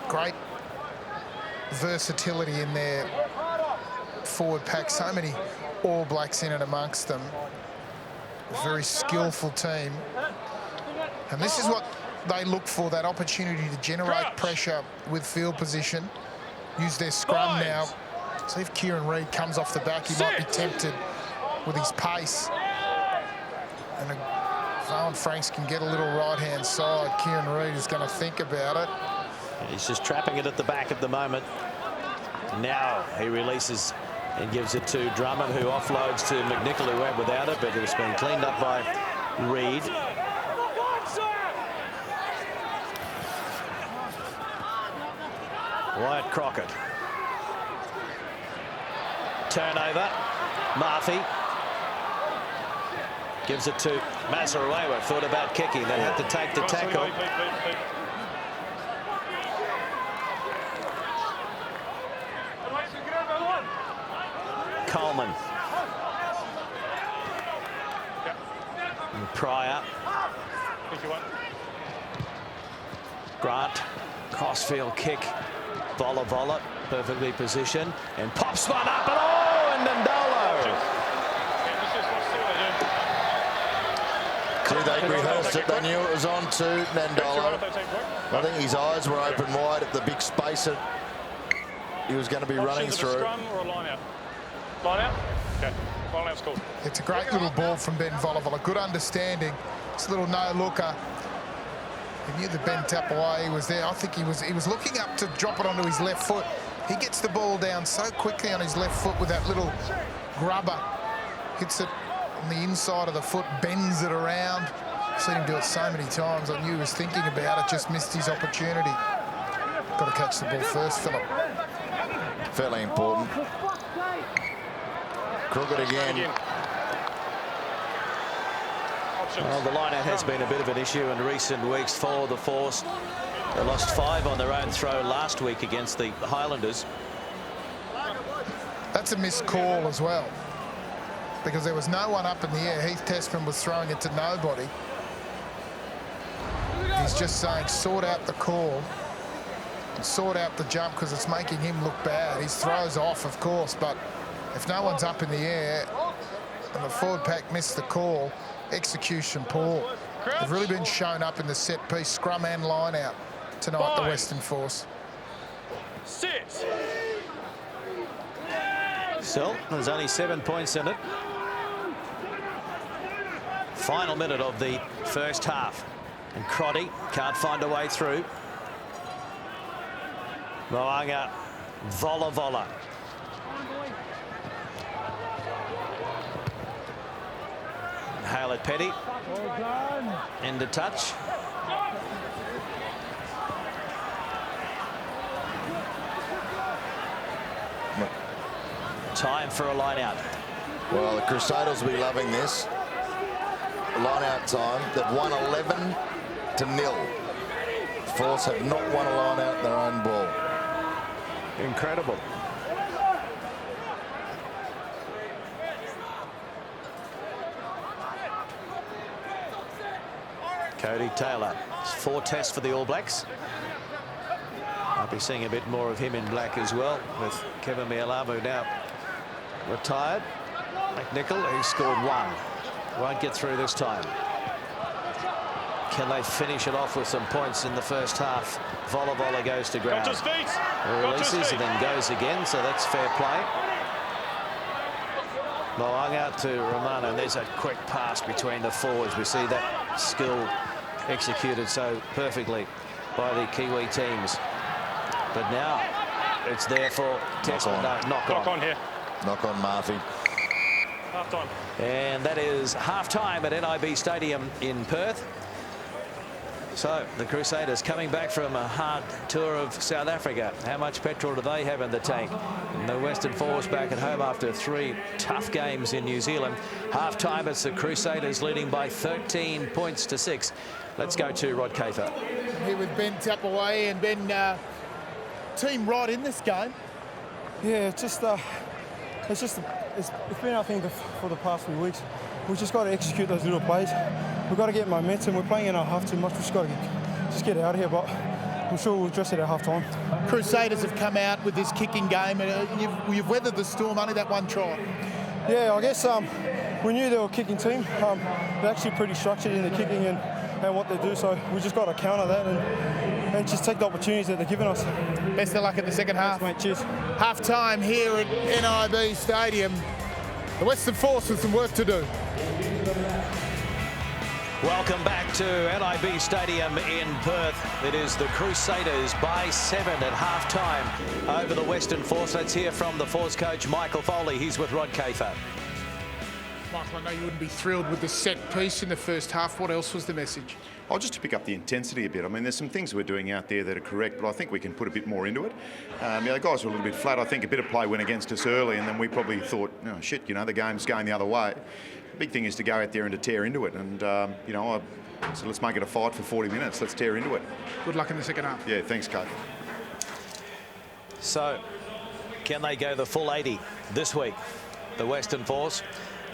Great versatility in their forward pack. So many All Blacks in and amongst them. A very skillful team. And this is what they look for, that opportunity to generate pressure with field position. Use their scrum now. See if Kieran Read comes off the back. He might be tempted with his pace. And if Owen Franks can get a little right-hand side, Kieran Read is going to think about it. He's just trapping it at the back at the moment. Now he releases and gives it to Drummond, who offloads to McNichol, who went without it, but it's been cleaned up by Read. Wyatt Crockett. Turnover. Murphy gives it to Mazarewa. Thought about kicking, then had to take the tackle. Coleman. And Pryor. Grant. Crossfield kick. Vola, perfectly positioned, and pops one up, and Nandolo. They rehearsed it. They knew it was on to Nandolo. I think his eyes were open wide at the big space that he was going to be running through. Scrum or a line out? Line out? Okay. Ball out's called. It's a great little ball from Ben Volleyball. A good understanding. It's a little no-looker. He knew that Ben Tapawai was there. I think he was looking up to drop it onto his left foot. He gets the ball down so quickly on his left foot with that little grubber. Hits it on the inside of the foot, bends it around. I've seen him do it so many times. I knew he was thinking about it, just missed his opportunity. Got to catch the ball first, Phillip. Fairly important. Crooked again. Well, the line-out has been a bit of an issue in recent weeks for the Force. They lost 5 on their own throw last week against the Highlanders. That's a missed call as well, because there was no one up in the air. Heath Testman was throwing it to nobody. He's just saying, sort out the call and sort out the jump, because it's making him look bad. His throw's off, of course, but if no one's up in the air and the forward pack missed the call, execution poor. They've really been shown up in the set piece, scrum and line out tonight, the Western Force. 6. Still, there's only 7 points in it. Final minute of the first half. And Crotty can't find a way through. Mo'unga, Vola. Hale at Petty. Into touch. Time for a line out. Well, the Crusaders will be loving this. Line out time. They've won 11-0. Force have not won a line out in their own ball. Incredible. Cody Taylor. It's 4 tests for the All Blacks. I'll be seeing a bit more of him in black as well, with Kevin Mialamu now retired. McNichol, who scored 1. Won't get through this time. Can they finish it off with some points in the first half? Vola goes to ground. Releases and then goes again, so that's fair play. Mo'unga to Romano, and there's a quick pass between the forwards. We see that skill executed so perfectly by the Kiwi teams. But now it's there for Testman. Knock on here. Knock on Murphy. Half time. And that is half-time at NIB Stadium in Perth. So the Crusaders coming back from a hard tour of South Africa. How much petrol do they have in the tank? And the Western Force back at home after 3 tough games in New Zealand. Half-time, it's the Crusaders leading by 13 points to 6. Let's go to Rod Kafer. Here with Ben Tapawai, and Ben, team right in this game. Yeah, it's been our thing for the past few weeks. We've just got to execute those little plays. We've got to get momentum. We're playing in our half too much. We've just got to get out of here, but I'm sure we'll address it at half time. Crusaders have come out with this kicking game, and you've weathered the storm, only that 1 try. Yeah, I guess we knew they were a kicking team. They're actually pretty structured in the kicking and what they do, so we just got to counter that and just take the opportunities that they're giving us. Best of luck in the second half. Thanks, mate. Cheers. Half time here at NIB Stadium. The Western Force with some work to do. Welcome back to NIB Stadium in Perth. It is the Crusaders by 7 at half-time over the Western Force. Let's hear from the Force coach, Michael Foley. He's with Rod Kafer. Michael, I know you wouldn't be thrilled with the set piece in the first half. What else was the message? Oh, just to pick up the intensity a bit. I mean, there's some things we're doing out there that are correct, but I think we can put a bit more into it. The guys were a little bit flat. I think a bit of play went against us early, and then we probably thought, oh, shit, the game's going the other way. The big thing is to go out there and to tear into it. And, so let's make it a fight for 40 minutes. Let's tear into it. Good luck in the second half. Yeah, thanks, coach. So, can they go the full 80 this week? The Western Force?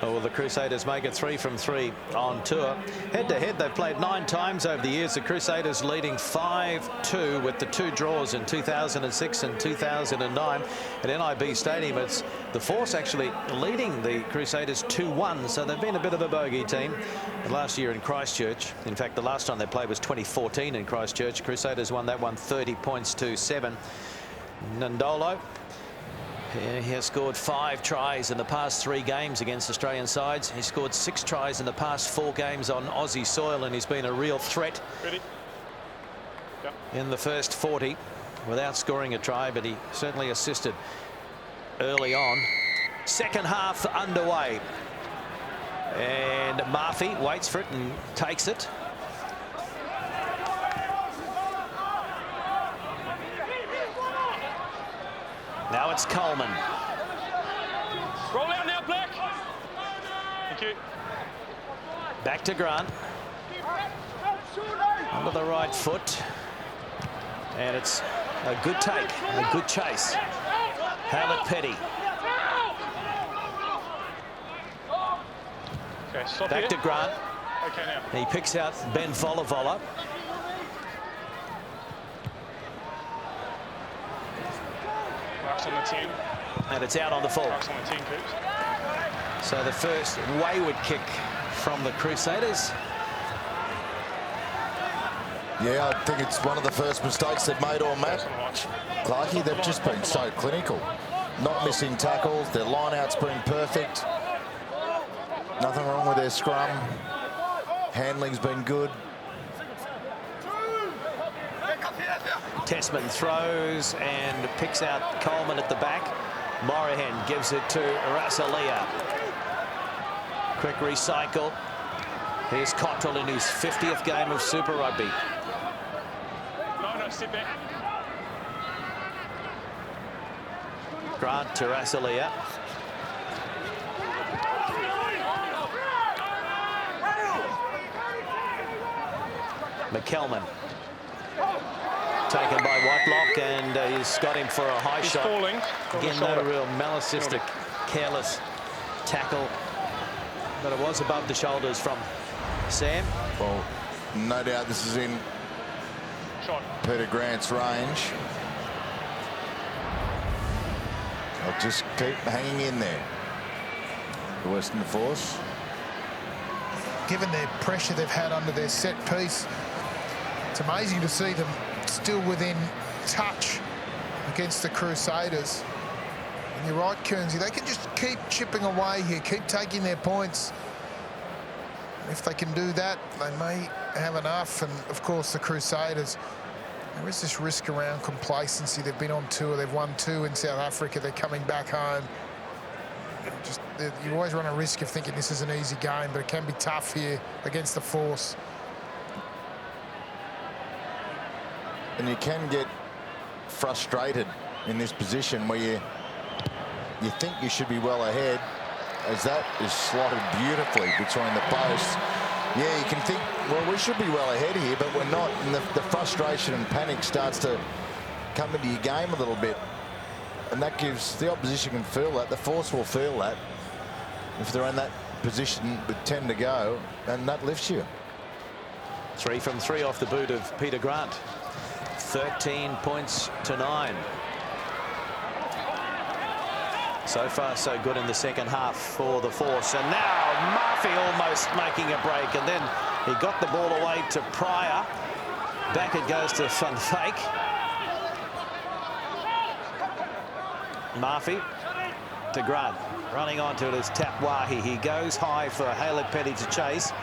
Or will the Crusaders make it 3 from 3 on tour? Head-to-head, they've played 9 times over the years. The Crusaders leading 5-2 with the 2 draws in 2006 and 2009 at NIB Stadium. It's the Force actually leading the Crusaders 2-1, so they've been a bit of a bogey team. And last year in Christchurch, in fact, the last time they played was 2014 in Christchurch. Crusaders won that one 30 points to 7. Nandolo He has scored 5 tries in the past 3 games against Australian sides. He scored 6 tries in the past 4 games on Aussie soil, and he's been a real threat in the first 40 without scoring a try, but he certainly assisted early on. Second half underway, and Murphy waits for it and takes it. Now it's Coleman. Roll out now, Black. Thank you. Back to Grant. Under the right foot. And it's a good take, a good chase. Howlett Petty. Okay, stop Back here. to Grant. Okay, now. He picks out Ben Volavola. Marks on the 10. And it's out on the full. Marks on the 10, Coops. So the first wayward kick from the Crusaders. Yeah, I think it's one of the first mistakes they've made all match. Clarkie, they've just been so clinical. Not missing tackles, their line-out's been perfect. Nothing wrong with their scrum. Handling's been good. Tessman throws and picks out Coleman at the back. Morahan gives it to Rasalia. Quick recycle. Here's Cottrell in his 50th game of Super Rugby. No, sit back. Grant to Rasalia. McKelman. Taken by Whitelock, and he's got him for a high He's shot. falling. Again, no real malice, just a careless tackle. But it was above the shoulders from Sam. Well, no doubt this is in Shot. Peter Grant's range. I'll just keep hanging in there. The Western Force. Given their pressure they've had under their set piece, it's amazing to see them still within touch against the Crusaders. And you're right, Kearnsey, they can just keep chipping away here, keep taking their points. And if they can do that, they may have enough. And of course, the Crusaders, there is this risk around complacency. They've been on tour, they've won 2 in South Africa, they're coming back home. You always run a risk of thinking this is an easy game, but it can be tough here against the Force. And you can get frustrated in this position where you think you should be well ahead, as that is slotted beautifully between the posts. Yeah, you can think, well, we should be well ahead here, but we're not. And the frustration and panic starts to come into your game a little bit. And that gives the opposition can feel that. The Force will feel that if they're in that position with 10 to go, and that lifts you. 3 from 3 off the boot of Peter Grant. 13 points to 9. So far, so good in the second half for the Force. And now Murphy almost making a break. And then he got the ball away to Pryor. Back it goes to Van Fake. Murphy to Grant. Running onto it is Tapwahi. He goes high for Howlett Petty to chase.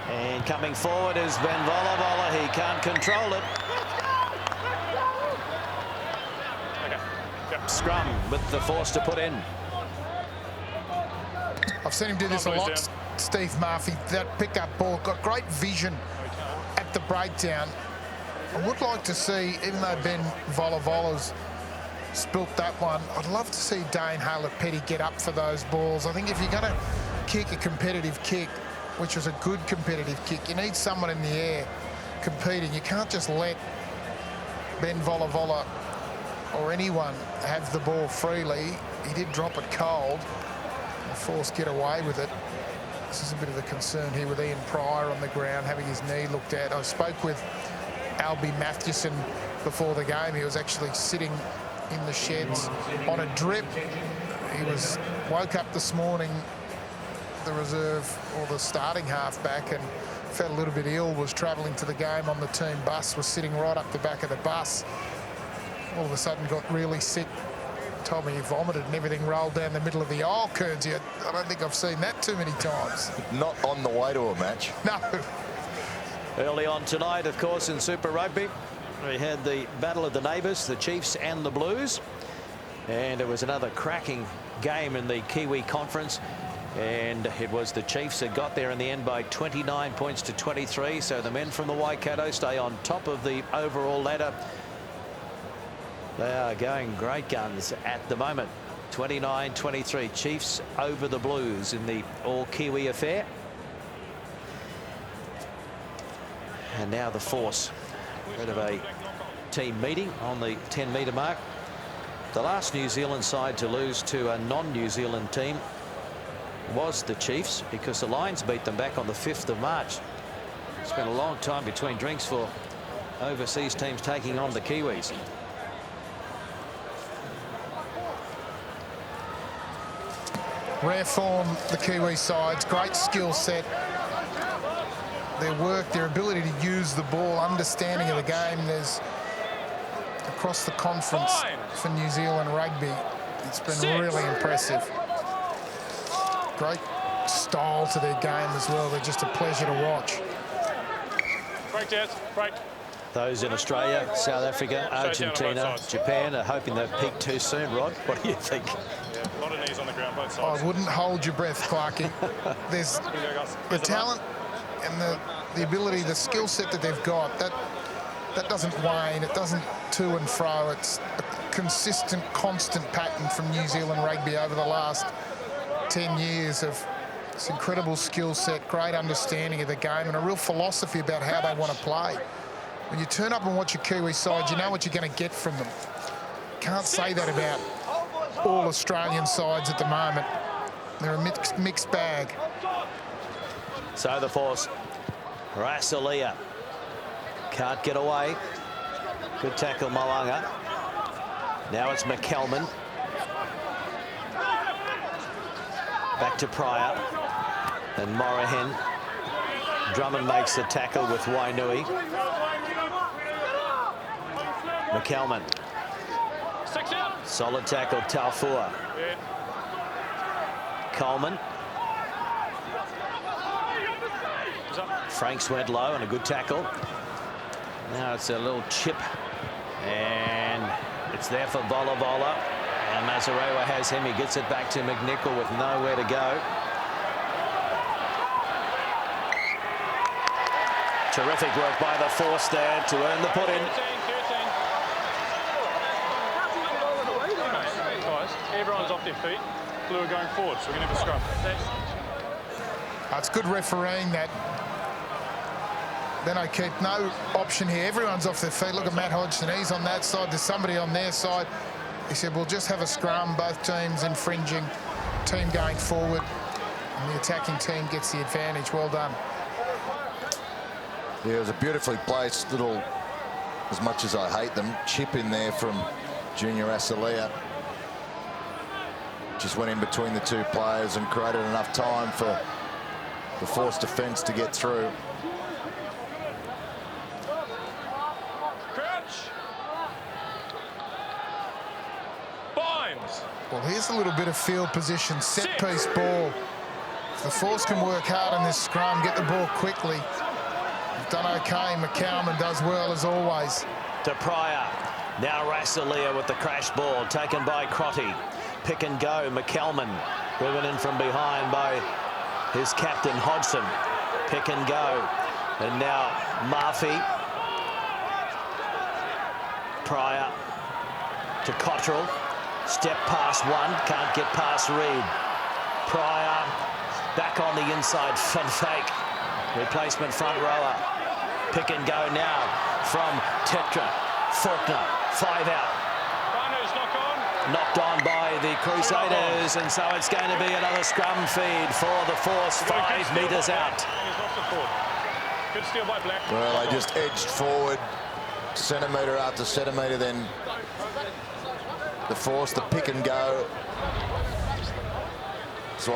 And coming forward is Ben Volavola. He can't control it. Scrum with the Force to put in. I've seen him do this a lot, Steve Murphy. That pick-up ball, got great vision at the breakdown. I would like to see, even though Ben Volavola's spilt that one, I'd love to see Dane Howlett Petty get up for those balls. I think if you're going to kick a competitive kick, which was a good competitive kick, you need someone in the air competing. You can't just let Ben Volavola or anyone have the ball freely. He did drop it cold. The Force get away with it. This is a bit of a concern here with Ian Pryor on the ground, having his knee looked at. I spoke with Albie Mathewson before the game. He was actually sitting in the sheds on a drip. He woke up this morning, the reserve or the starting halfback, and felt a little bit ill, was travelling to the game on the team bus, was sitting right up the back of the bus. All of a sudden got really sick Told me he vomited and everything rolled down the middle of the aisle, Kearnsy. I don't think I've seen that too many times. Not on the way to a match. No. Early on tonight, of course, in Super Rugby, we had the battle of the neighbours, the Chiefs and the Blues. And it was another cracking game in the Kiwi Conference. And it was the Chiefs that got there in the end by 29 points to 23. So the men from the Waikato stay on top of the overall ladder. They are going great guns at the moment. 29-23, Chiefs over the Blues in the all-Kiwi affair. And now the Force. Bit of a team meeting on the 10-metre mark. The last New Zealand side to lose to a non-New Zealand team was the Chiefs, because the Lions beat them back on the 5th of March. It's been a long time between drinks for overseas teams taking on the Kiwis. Rare form, the Kiwi sides. Great skill set. Their work, their ability to use the ball, understanding of the game. There's across the conference for New Zealand rugby. It's been really impressive. Great style to their game as well. They're just a pleasure to watch. Break, Jazz. Break. Those in Australia, South Africa, Argentina, Japan are hoping they've peaked too soon. Rod, what do you think? Yeah, a lot of knees on the ground, both sides. I wouldn't hold your breath, Clarkie. There's the talent and the ability, the skill set that they've got. That doesn't wane. It doesn't to and fro. It's a consistent, constant pattern from New Zealand rugby over the last 10 years of this incredible skill set, great understanding of the game, and a real philosophy about how they want to play. When you turn up and watch your Kiwi side, you know what you're going to get from them. Can't say that about all Australian sides at the moment. They're a mixed bag. So the Force, Rasalia can't get away. Good tackle, Mo'unga. Now it's McKelman. Back to Pryor. And Morahan. Drummond makes the tackle with Wainui. McKelman. Solid tackle, Taufua. Coleman. Franks went low and a good tackle. Now it's a little chip. And it's there for Vola. And Mazarewa has him. He gets it back to McNichol with nowhere to go. Terrific work by the Force there to earn the put-in. Guys, everyone's off their feet. Blue are going forward, so we're going to have a scrum. It's good refereeing that. Then I keep no option here. Everyone's off their feet. Look at Matt Hodgson. He's on that side. There's somebody on their side. He said, we'll just have a scrum. Both teams infringing. Team going forward. And the attacking team gets the advantage. Well done. Yeah, it was a beautifully placed little, as much as I hate them, chip in there from Junior Asalia. Just went in between the two players and created enough time for the Force defence to get through. Well, here's a little bit of field position, set-piece ball. If the Force can work hard on this scrum, get the ball quickly. They've done okay. McCalman does well, as always. To Pryor. Now Rasalia with the crash ball, taken by Crotty. Pick and go, McCalman. Driven in from behind by his captain, Hodgson. Pick and go. And now Murphy. Pryor to Cottrell. Step past one, can't get past Read. Pryor back on the inside, fun fake. Replacement front rower. Pick and go now from Tetra. Faulkner, 5 out. Knocked on by the Crusaders, and so it's going to be another scrum feed for the Force, 5 metres out. Good steal by Black. Well, they just edged forward, centimetre after centimetre, then the Force, the pick and go. It's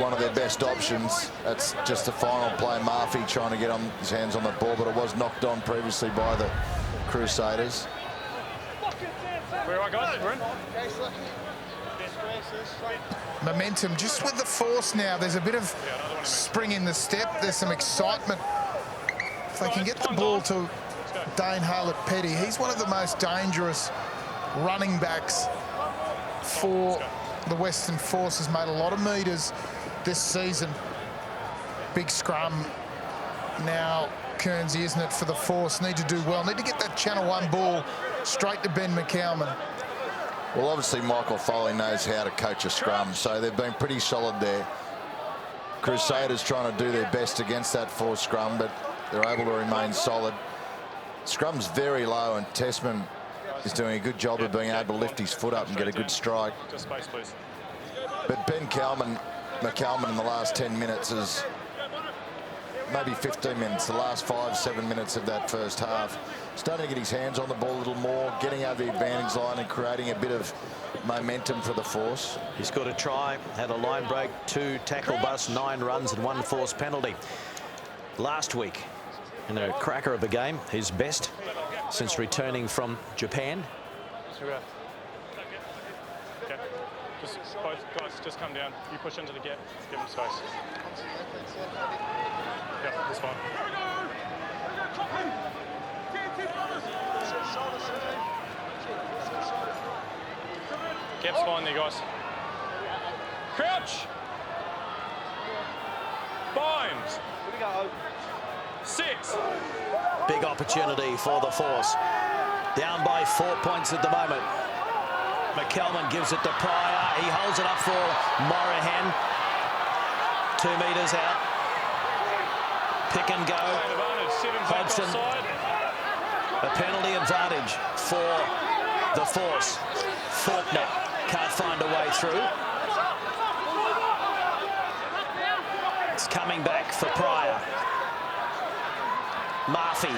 one of their best options. That's just the final play. Murphy trying to get on his hands on the ball, but it was knocked on previously by the Crusaders. We're all right, guys? We're in? Momentum just with the Force now. There's a bit of spring in the step. There's some excitement. If they can get the ball to Dane Haylett-Petty, he's one of the most dangerous running backs for the Western Force. Has made a lot of metres this season. Big scrum now, Kearnsy, isn't it, for the Force? Need to do well. Need to get that Channel 1 ball straight to Ben McCalman. Well, obviously Michael Foley knows how to coach a scrum, so they've been pretty solid there. Crusaders trying to do their best against that Force scrum, but they're able to remain solid. Scrum's very low, and Tessman is doing a good job of being able to lift his foot up and get a good strike. Just space, please. But Ben McCalman in the last 10 minutes is maybe 15 minutes, the last 5-7 minutes of that first half, starting to get his hands on the ball a little more, getting over the advantage line and creating a bit of momentum for the Force. He scored a try, had a line break, 2 tackle busts, 9 runs and 1 Force penalty. Last week, in a cracker of a game, his best since returning from Japan. Okay. Just both guys, just come down. You push into the gap, give him space. Yeah, that's fine. Gap's fine there, guys. Crouch. Bind. 6. Big opportunity for the Force. Down by 4 points at the moment. McCalman gives it to Pryor. He holds it up for Morahan. 2 metres out. Pick and go. Hodgson. A penalty advantage for the Force. Faulkner can't find a way through. It's coming back for Pryor. Murphy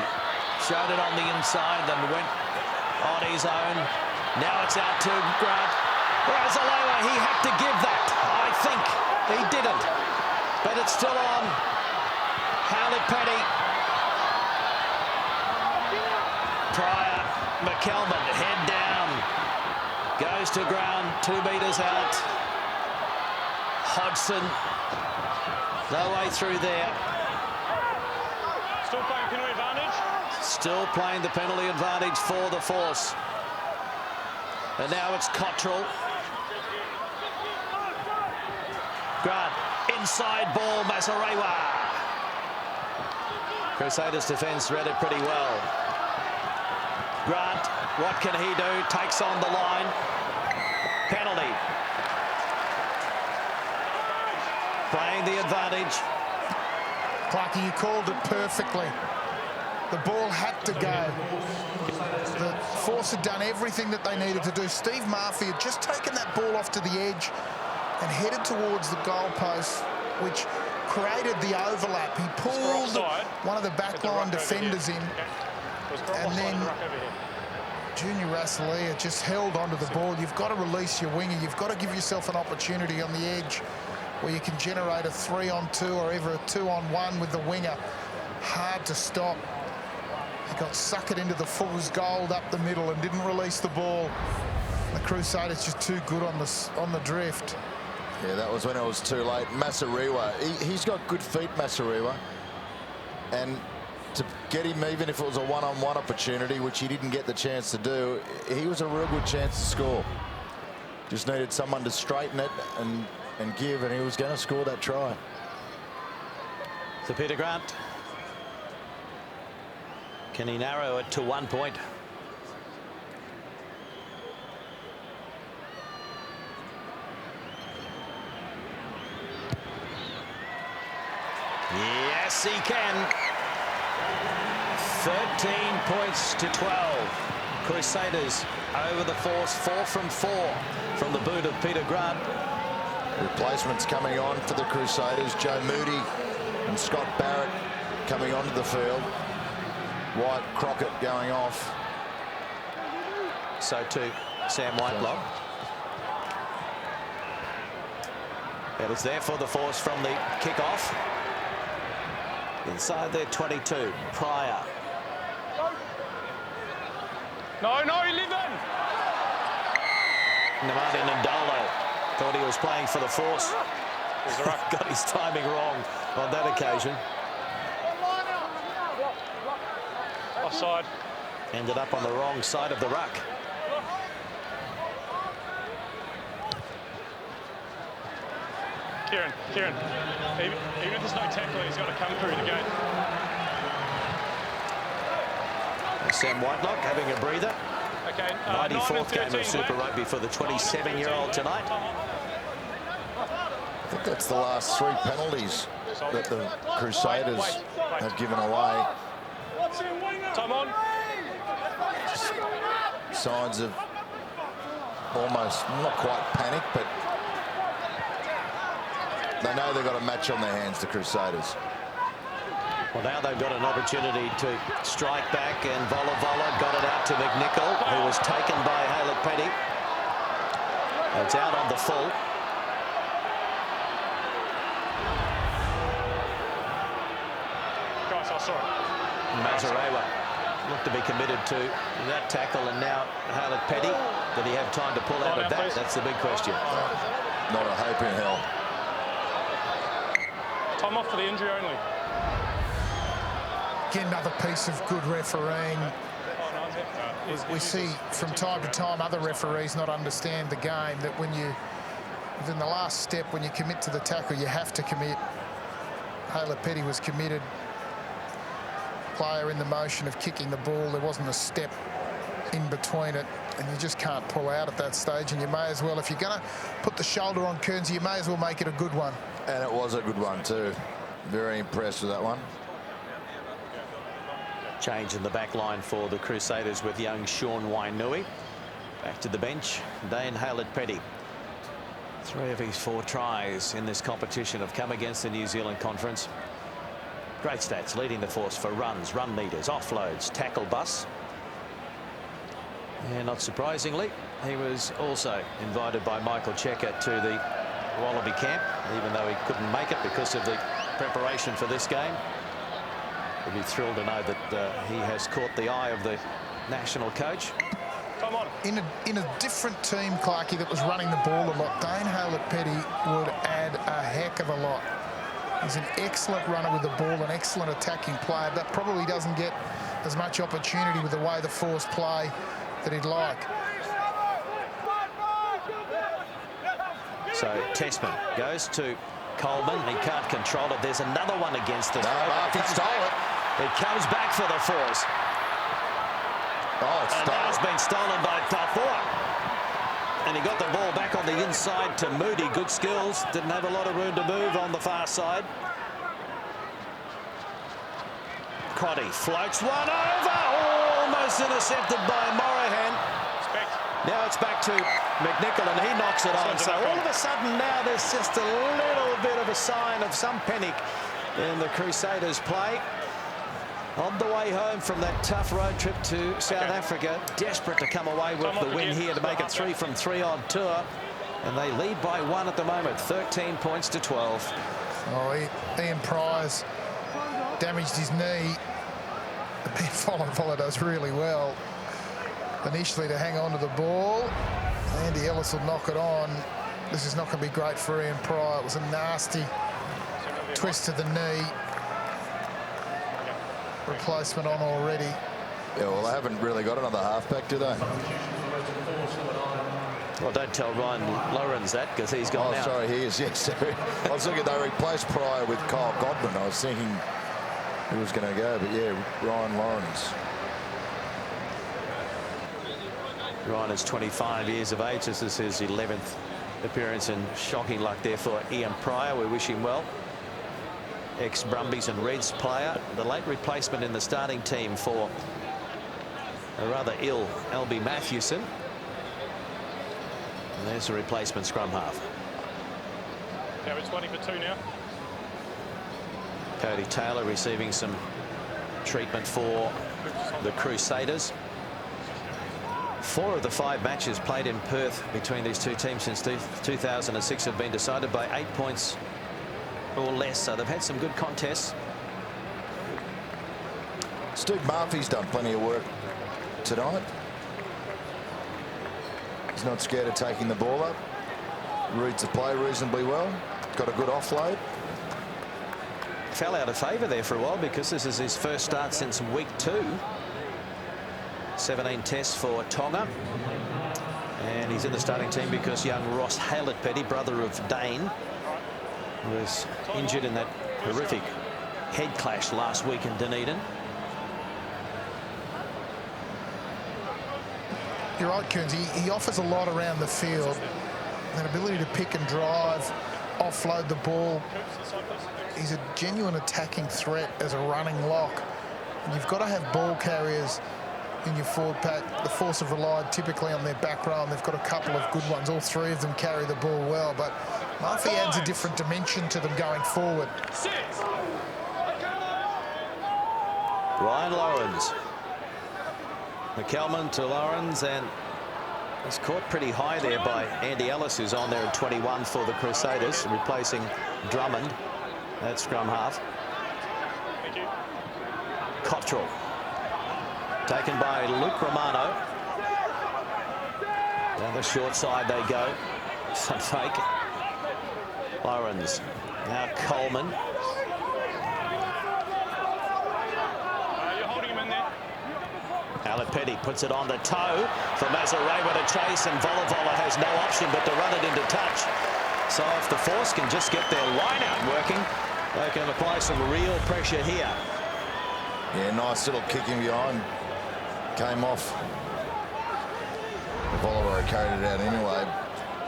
showed it on the inside, then went on his own. Now it's out to Grant. Razalewa, he had to give that. I think he didn't. But it's still on. Haylett-Petty. Pryor, McCalman, head down. Goes to ground, 2 metres out. Hodgson. No way through there. Still playing penalty advantage? Still playing the penalty advantage for the Force. And now it's Cottrell. Grant, inside ball, Masarewa. Crusaders defence read it pretty well. Grant, what can he do? Takes on the line. Penalty. Playing the advantage. Clarkie, you called it perfectly. The ball had to go. The Force had done everything that they needed to do. Steve Murphy had just taken that ball off to the edge and headed towards the goalpost, which created the overlap. He pulled one of the backline defenders in, and then Junior Rassalia just held onto the ball. You've got to release your winger. You've got to give yourself an opportunity on the edge where you can generate a 3-on-2 or ever a 2-on-1 with the winger. Hard to stop. He got suckered into the Fuller's gold up the middle and didn't release the ball. The Crusaders just too good on the drift. Yeah, that was when it was too late. Masarewa, he's got good feet, Masarewa. And to get him, even if it was a one-on-one opportunity, which he didn't get the chance to do, he was a real good chance to score. Just needed someone to straighten it and give, and he was going to score that try. So Peter Grant. Can he narrow it to 1 point? Yes, he can. 13 points to 12. Crusaders over the Force, 4 from 4 from the boot of Peter Grant. Replacements coming on for the Crusaders. Joe Moody and Scott Barrett coming onto the field. White Crockett going off. So too Sam Whitelock. It is there for the Force from the kick-off. Inside their 22, Pryor. No, 11. Namadi Ndolo thought he was playing for the Force. Got his timing wrong on that occasion. Offside. Ended up on the wrong side of the ruck. Kieran, even if there's no tackle, he's got to come through the gate. Sam Whitelock having a breather. Okay, 94th game of Super Rugby for the 27-year-old tonight. I think that's the last 3 penalties that the Crusaders have given away. Time on. Signs of almost, not quite panic, but they know they've got a match on their hands, the Crusaders. Well, now they've got an opportunity to strike back, and Vola got it out to McNichol, who was taken by Haylett Petty. It's out on the full. Guys, I saw it. Mazarewa looked to be committed to that tackle, and now Haylett Petty. Did he have time to pull out of that? That's the big question. Not a hope in hell. Time off for the injury only. Again, another piece of good refereeing. We see from time to time other referees not understand the game, that when you, within the last step, when you commit to the tackle, you have to commit. Haylett Petty was committed. Player in the motion of kicking the ball, there wasn't a step in between it, and you just can't pull out at that stage. And you may as well, if you're going to put the shoulder on Kearns, you may as well make it a good one. And it was a good one too. Very impressed with that one. Change in the back line for the Crusaders with young Sean Wainui. Back to the bench, Dane Haylett Petty. 3 of his 4 tries in this competition have come against the New Zealand Conference. Great stats, leading the Force for runs, run meters, offloads, tackle bus. And not surprisingly, he was also invited by Michael Checker to the Wallaby camp, even though he couldn't make it because of the preparation for this game. He'll be thrilled to know that he has caught the eye of the national coach. Come on. In a different team, Clarkey, that was running the ball a lot, Dane Haylett Petty would add a heck of a lot. He's an excellent runner with the ball, an excellent attacking player, but probably doesn't get as much opportunity with the way the Force play that he'd like. So Tessman goes to Coleman. He can't control it. There's another one against the throw. He stole it. It comes back for the Force. Oh, it's And now it's been stolen by Tafua. And he got the ball back on the inside to Moody. Good skills. Didn't have a lot of room to move on the far side. Crotty floats one over. Almost intercepted by Morahan. Now it's back to McNichol, and he knocks it on. So all of a sudden now there's just a little bit of a sign of some panic in the Crusaders' play. On the way home from that tough road trip to South Africa, desperate to come away with the win here to make it 3 from 3 on tour. And they lead by 1 at the moment, 13 points to 12. Oh, Ian Price damaged his knee. Follow does really well. Initially to hang on to the ball. Andy Ellis will knock it on. This is not going to be great for Ian Pryor. It was a nasty twist to the knee. Replacement on already. Yeah, well, they haven't really got another halfback, do they? Well, don't tell Ryan Lawrence that, because he's gone out. Oh, sorry, he is, yes. Sorry. I was looking, they replaced Pryor with Kyle Godwin. I was thinking he was going to go, but yeah, Ryan Lawrence. Ryan is 25 years of age. This is his 11th appearance, and shocking luck there for Ian Pryor. We wish him well. Ex-Brumbies and Reds player. The late replacement in the starting team for a rather ill Albie Mathewson. And there's a replacement scrum half. Yeah, it's 20 for 2 now. Cody Taylor receiving some treatment for the Crusaders. 4 of the 5 matches played in Perth between these two teams since 2006 have been decided by 8 points or less, so they've had some good contests. Steve Murphy's done plenty of work tonight. He's not scared of taking the ball up. Reads the play reasonably well. Got a good offload. Fell out of favour there for a while because this is his first start since week 2. 17 tests for Tonga. And he's in the starting team because young Ross Haylett-Petty, brother of Dane, was injured in that horrific head clash last week in Dunedin. You're right, Kearns. He offers a lot around the field. That ability to pick and drive, offload the ball. He's a genuine attacking threat as a running lock. And you've got to have ball carriers in your forward pack. The Force have relied typically on their back row, and they've got a couple of good ones. All 3 of them carry the ball well, but Murphy adds a different dimension to them going forward. Ryan Lawrence. McKelman to Lawrence, and he's caught pretty high there by Andy Ellis, who's on there at 21 for the Crusaders, replacing Drummond at scrum half. Thank you. Cottrell. Taken by Luke Romano. Down the short side they go. Some fake. Lawrence. Now Coleman. You're holding him in there. Haylett-Petty puts it on the toe for Mazarewa to chase, and Volavola has no option but to run it into touch. So if the Force can just get their line-out working, they can apply some real pressure here. Yeah, nice little kicking behind. Came off. Volavola carried it out anyway.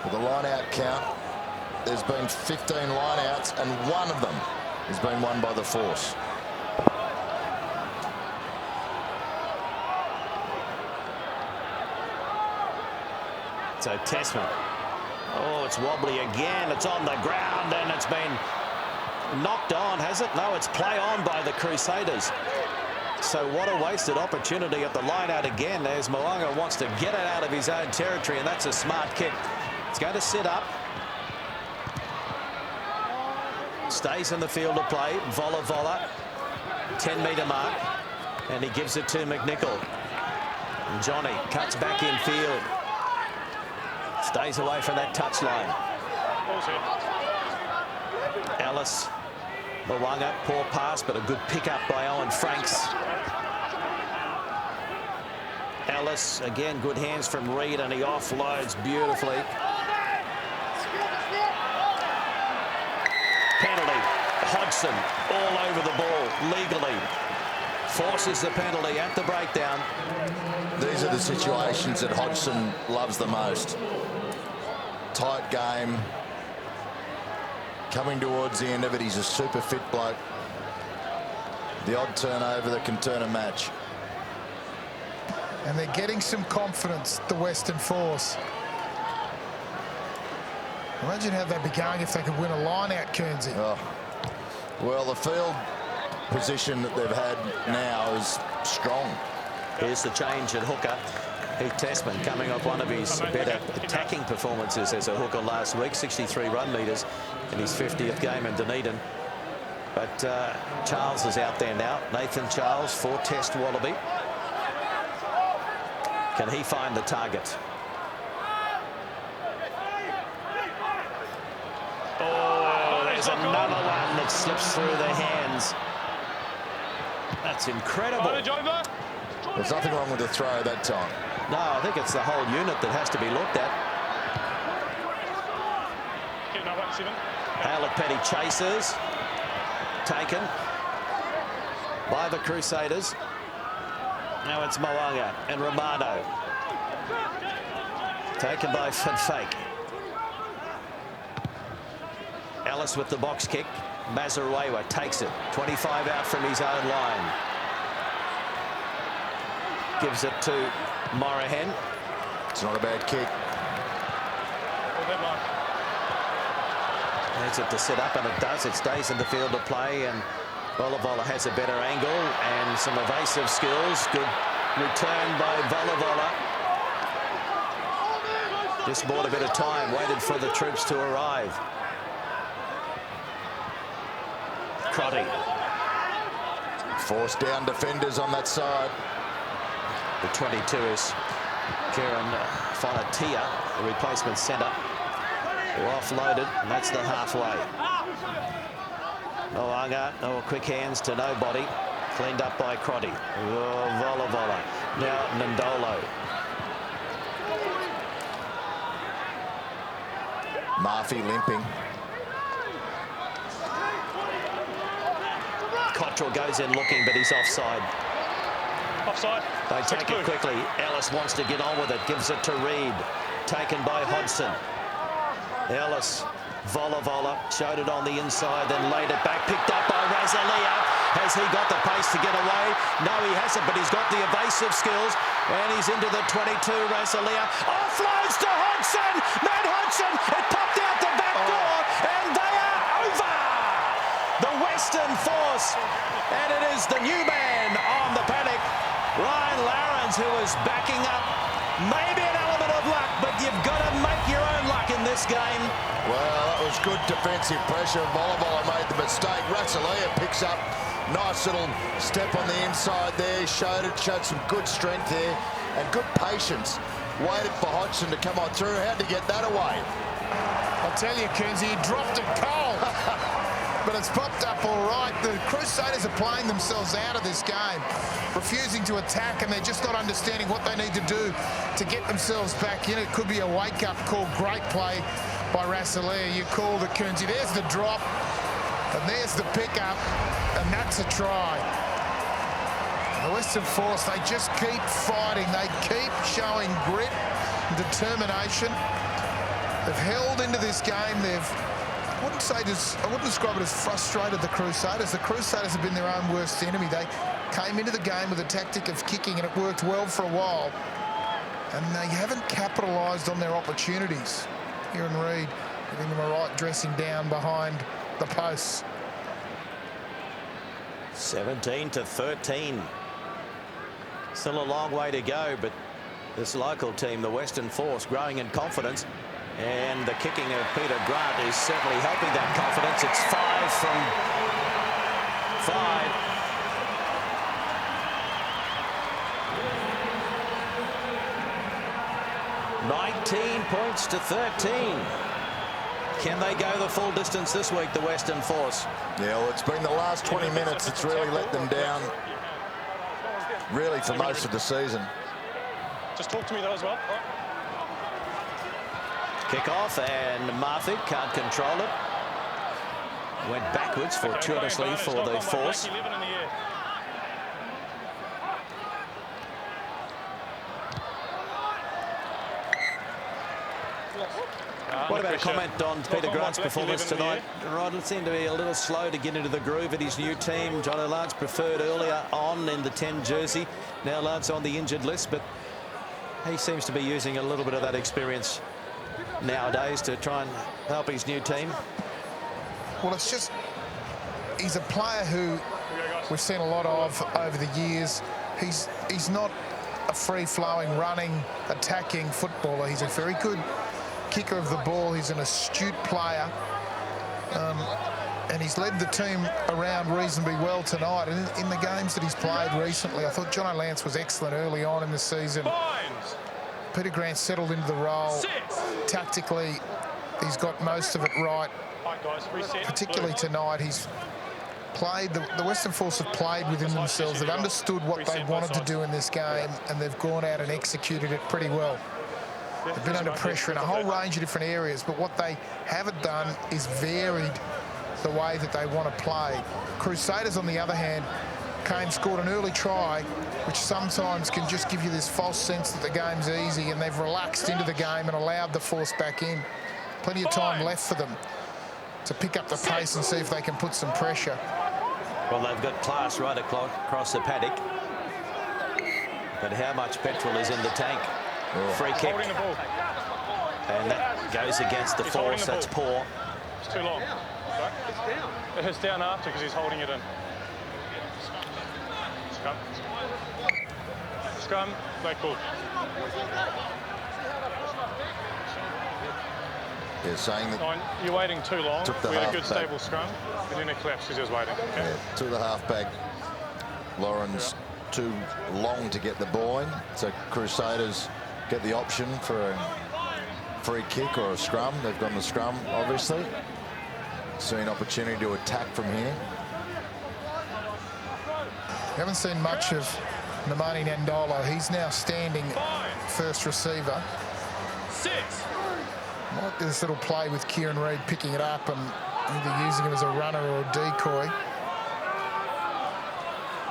With the line-out count, there's been 15 line-outs, and one of them has been won by the Force. So Tessman. Oh, it's wobbly again. It's on the ground, and it's been knocked on, has it? No, it's play on by the Crusaders. So what a wasted opportunity at the line out again. There's Mo'unga, wants to get it out of his own territory, and that's a smart kick. It's going to sit up. Stays in the field of play. Volavola, 10-metre mark, and he gives it to McNichol. And Johnny cuts back in field. Stays away from that touchline. Ellis, Mo'unga, poor pass, but a good pick-up by Owen Franks. Ellis, again, good hands from Read, and he offloads beautifully. Penalty. Hodgson all over the ball, legally. Forces the penalty at the breakdown. These are the situations that Hodgson loves the most. Tight game. Coming towards the end of it, he's a super fit bloke. The odd turnover that can turn a match. And they're getting some confidence, the Western Force. Imagine how they'd be going if they could win a line-out, Kearnsy. Oh. Well, the field position that they've had now is strong. Here's the change at hooker. Heath Tessman coming off one of his better attacking performances as a hooker last week. 63 run metres in his 50th game in Dunedin. But Charles is out there now. Nathan Charles, 4-test Wallaby. Can he find the target? Oh, there's another one that slips through their hands. That's incredible. There's nothing wrong with the throw that time. No, I think it's the whole unit that has to be looked at. Haylett-Petty chases. Taken by the Crusaders. Now it's Mo'unga and Romano. Taken by Fake. Ellis with the box kick. Mazarewa takes it. 25 out from his own line. Gives it to Morahan. It's not a bad kick. Needs it to sit up, and it does. It stays in the field of play, and Volavola has a better angle and some evasive skills. Good return by Volavola. Just bought a bit of time, waited for the troops to arrive. Crotty. Force down defenders on that side. The 22 is Kieran Read, the replacement centre, who offloaded, and that's the halfway. Mo'unga, quick hands to nobody. Cleaned up by Crotty. Vola. Now Ndolo. Murphy limping. Cottrell goes in looking, but he's offside. Offside. They take it quickly. Ellis wants to get on with it. Gives it to Read. Taken by Hodgson. Ellis. Vola showed it on the inside, then laid it back. Picked up by Razalia. Has he got the pace to get away? No, he hasn't, but he's got the evasive skills. And he's into the 22, Razalia. Offloads to Hodgson. Matt Hodgson. It popped out the back door, and they are over. The Western Force. And it is the new man on the paddock, Ryan Larrans, who is backing up. Maybe an element of luck, but you've got to make your own luck in this game. Well, that was good defensive pressure. Volleyball made the mistake. Razalia picks up. Nice little step on the inside there. Showed some good strength there and good patience. Waited for Hodgson to come on through. How'd he get that away? I'll tell you, Kenzie, he dropped it cold. But it's popped up all right. The Crusaders are playing themselves out of this game, refusing to attack, and they're just not understanding what they need to do to get themselves back in. It could be a wake-up call. Great play by Razalia. You called it, Kenzie. There's the drop, and there's the pickup, and that's a try. The Western Force, they just keep fighting. They keep showing grit and determination. They've held into this game. I wouldn't describe it as frustrated the Crusaders. The Crusaders have been their own worst enemy. They came into the game with a tactic of kicking, and it worked well for a while. And they haven't capitalised on their opportunities. Kieran Read giving them a right dressing down behind the posts. 17-13. Still a long way to go, but this local team, the Western Force, growing in confidence. And the kicking of Peter Grant is certainly helping that confidence. It's 5 from 5. 19 points to 13. Can they go the full distance this week, the Western Force? Yeah, well, it's been the last 20 minutes that's really let them down, really, for most of the season. Just talk to me, though, as well. Kick-off, and Murphy can't control it. Went backwards fortuitously for the Force. What about a comment on Peter Grant's performance tonight? Rod seemed to be a little slow to get into the groove at his new team. Jono Lance preferred earlier on in the 10 jersey. Now Lance on the injured list, but he seems to be using a little bit of that experience nowadays to try and help his new team. Well, it's just, he's a player who we've seen a lot of over the years. He's not a free-flowing, running, attacking footballer. He's a very good kicker of the ball. He's an astute player. And he's led the team around reasonably well tonight. And in the games that he's played recently, I thought Jono Lance was excellent early on in the season. Peter Grant settled into the role. Tactically, he's got most of it right. Particularly tonight, he's played, the Western Force have played within themselves. They've understood what they wanted to do in this game, and they've gone out and executed it pretty well. They've been under pressure in a whole range of different areas, but what they haven't done is varied the way that they want to play. Crusaders, on the other hand, Kane scored an early try, which sometimes can just give you this false sense that the game's easy, and they've relaxed into the game and allowed the Force back in. Plenty of time left for them to pick up the pace and see if they can put some pressure. Well, they've got class right across the paddock. But how much petrol is in the tank? Free kick. And that goes against the Force. That's poor. It's too long. It's down after because he's holding it in. Scrum. Scrum. Very cool. They're saying that you're waiting too long. We had a good stable scrum, and then it collapsed because he was waiting. Okay? Yeah, to the halfback. Lauren's too long to get the ball in. So Crusaders get the option for a free kick or a scrum. They've gone the scrum, obviously. See an opportunity to attack from here. We haven't seen much of Nemani Nandolo. He's now standing first receiver. 6. Like this little play with Kieran Read picking it up and either using him as a runner or a decoy.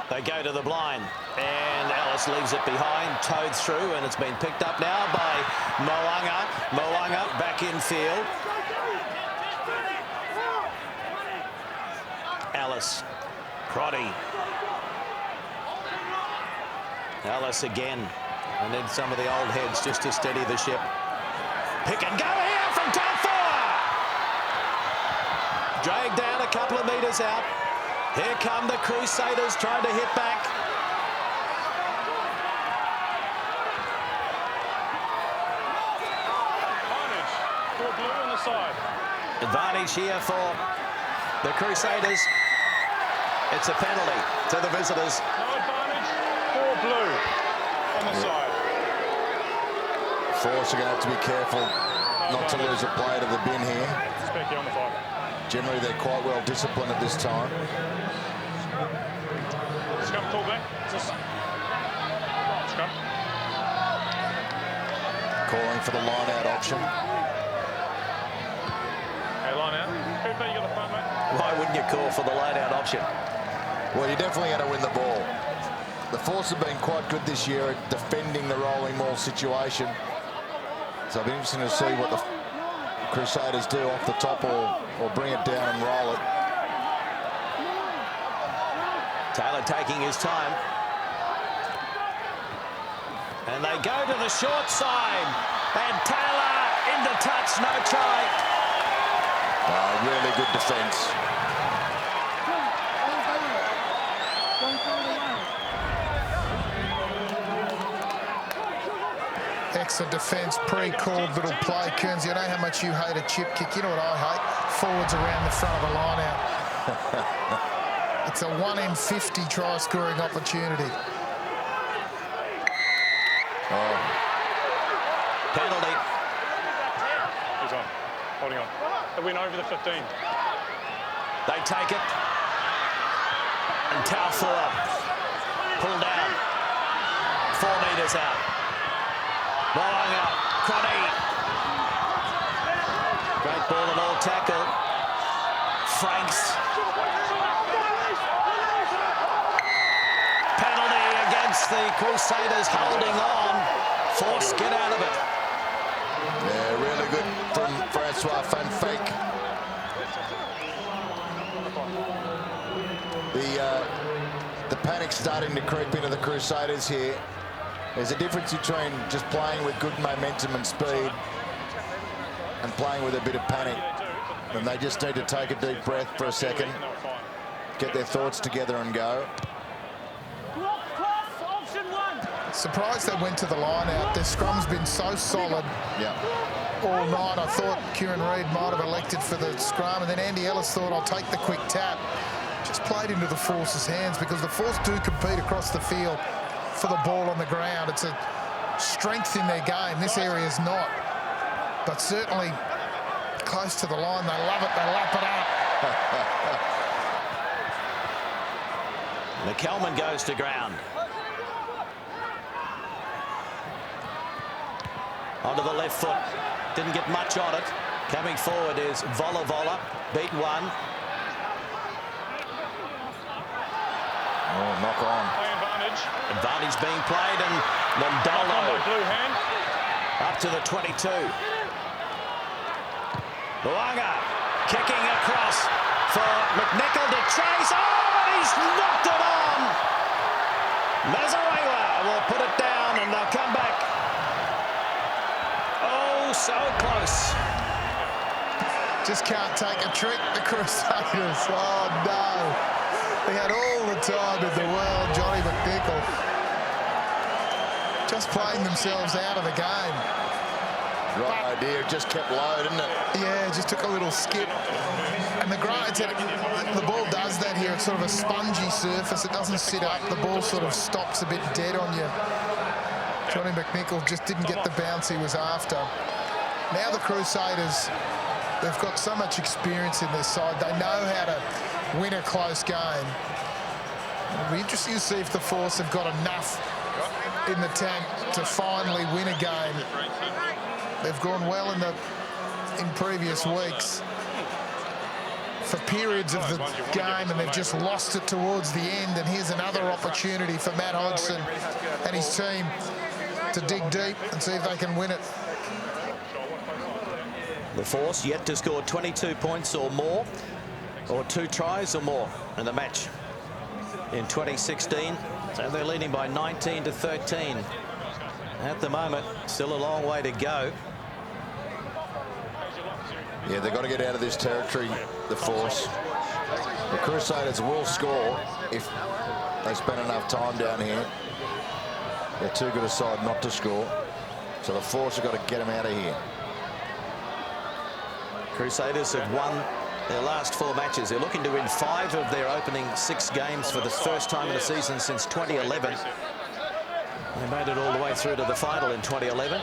They go to the blind, and Ellis leaves it behind, towed through, and it's been picked up now by Mo'unga. Mo'unga back in field. Ellis, Crotty. Ellis again. And then some of the old heads just to steady the ship. Pick and go here from top 4. Dragged down a couple of metres out. Here come the Crusaders trying to hit back. Advantage for blue on the side. Advantage here for the Crusaders. It's a penalty to the visitors. No advantage for blue on the side. Force are going to have to be careful not to lose a play to the bin here. Specky on the 5. Generally, they're quite well disciplined at this time. Scrum call back. Scrum. Calling for the line-out option. Okay, line out. Cooper, you got the front, mate? Why wouldn't you call for the line-out option? Well, you're definitely going to win the ball. The Force have been quite good this year at defending the rolling maul situation. So it'll be interesting to see what the Crusaders do off the top or bring it down and roll it. Taylor taking his time. And they go to the short side. And Taylor into touch, no try. Really good defence. Excellent defence, pre-called little play. Kearnsy, I know how much you hate a chip kick. You know what I hate? Forwards around the front of the line out. It's a 1 in 50 try scoring opportunity. Oh. Penalty. He's on. Holding on. A win over the 15. They take it. And Taufua pulled down. 4 metres out. Mo'unga, Crotty. Great ball and all tackle. Franks. Penalty against the Crusaders, holding on. Force, get out of it. Yeah, really good from Francois Van Fake. The panic's starting to creep into the Crusaders here. There's a difference between just playing with good momentum and speed and playing with a bit of panic. And they just need to take a deep breath for a second, get their thoughts together and go. Surprised they went to the line out. Their scrum's been so solid all night. I thought Kieran Read might have elected for the scrum, and then Andy Ellis thought, I'll take the quick tap. Just played into the Force's hands because the Force do compete across the field for the ball on the ground. It's a strength in their game. This area is not. But certainly close to the line. They love it. They lap it up. McKelman goes to ground. Onto the left foot. Didn't get much on it. Coming forward is Vola. Beat one. Oh, knock on. Play advantage. Advantage being played, and Nandolo Blue hand. up to the 22. Mo'unga kicking across for McNichol to chase. Oh, and he's knocked it on. Mazarewa will put it down, and they'll come back. Oh, so close. Just can't take a trick, the Crusaders. Oh, no. They had all the time in the world, Johnny McNichol. Just playing themselves out of the game. Right idea, just kept low, didn't it? Yeah, just took a little skip. And the ball does that here. It's sort of a spongy surface. It doesn't sit up. The ball sort of stops a bit dead on you. Johnny McNichol just didn't get the bounce he was after. Now the Crusaders, they've got so much experience in their side. They know how to win a close game. It'll be interesting to see if the Force have got enough in the tank to finally win a game. They've gone well in previous weeks for periods of the game, and they've just lost it towards the end. And here's another opportunity for Matt Hodgson and his team to dig deep and see if they can win it. The Force yet to score 22 points or more, or 2 tries or more in the match in 2016. So they're leading by 19-13. At the moment, still a long way to go. Yeah, they've got to get out of this territory, the Force. The Crusaders will score if they spend enough time down here. They're too good a side not to score. So the Force have got to get them out of here. Crusaders have won their last 4 matches. They're looking to win 5 of their opening 6 games for the first time in the season since 2011. They made it all the way through to the final in 2011,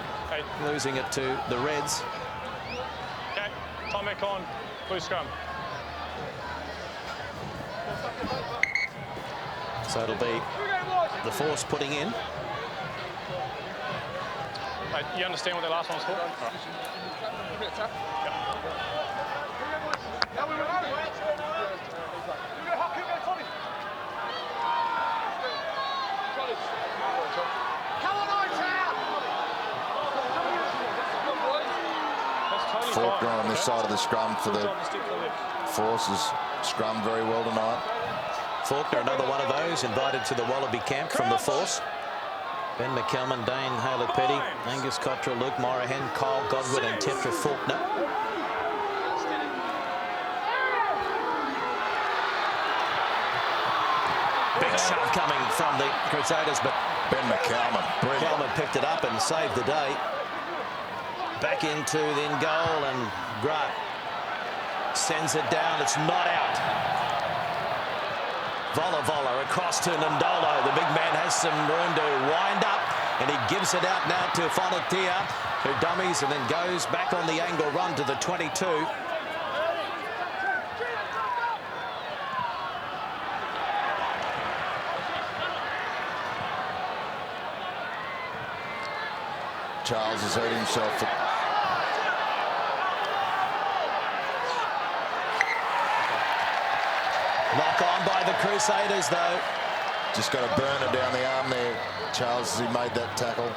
losing it to the Reds. Time back on, blue scrum. So it'll be the Force putting in. You understand what that last one's for? Right. Faulkner on this side of the scrum for the Forces. Scrum very well tonight. Faulkner, another one of those, invited to the Wallaby camp from the Force. Ben McCalman, Dane Haley-Petty, Angus Cottrell, Luke Morahan, Kyle Godwin and Tetra Faulkner. Big shove coming from the Crusaders, but Ben McCalman picked it up and saved the day. Back into the in goal, and Grant sends it down. It's not out. Vola across to Ndolo. The big man has some room to wind up, and he gives it out now to Fonatia, who dummies and then goes back on the angle run to the 22. Charles has hurt himself. Knock on by the Crusaders, though. Just got a burner down the arm there, Charles, as he made that tackle.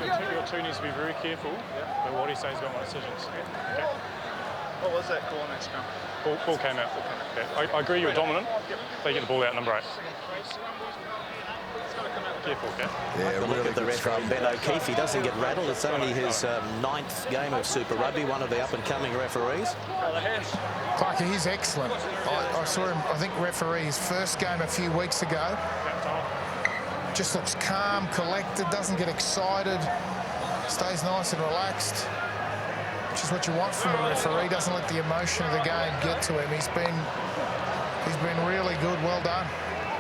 Your 2 needs to be very careful with what he says about my decisions. Okay. What was that call next scrum? Ball came out. Okay. I agree you were dominant. They get the ball out, number 8. Careful, okay? Yeah, Look at the referee, Ben O'Keefe. He doesn't get rattled. It's only his 9th game of Super Rugby, one of the up-and-coming referees. Clarkie, he's excellent. I saw him, I think, referee his first game a few weeks ago. Just looks calm, collected, doesn't get excited, stays nice and relaxed, which is what you want from a referee. Doesn't let the emotion of the game get to him. He's been really good. Well done.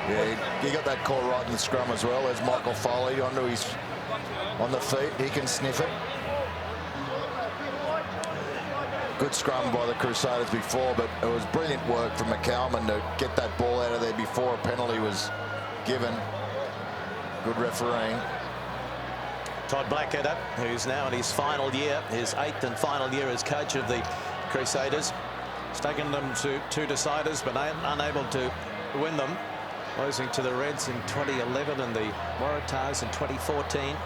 Yeah, he got that call right in the scrum as well. There's Michael Foley on the feet. He can sniff it. Good scrum by the Crusaders before, but it was brilliant work from McCalman to get that ball out of there before a penalty was given. Good refereeing. Todd Blackadder, who's now in his final year, his 8th and final year as coach of the Crusaders. He's taken them to 2 deciders, but unable to win them. Losing to the Reds in 2011 and the Waratahs in 2014.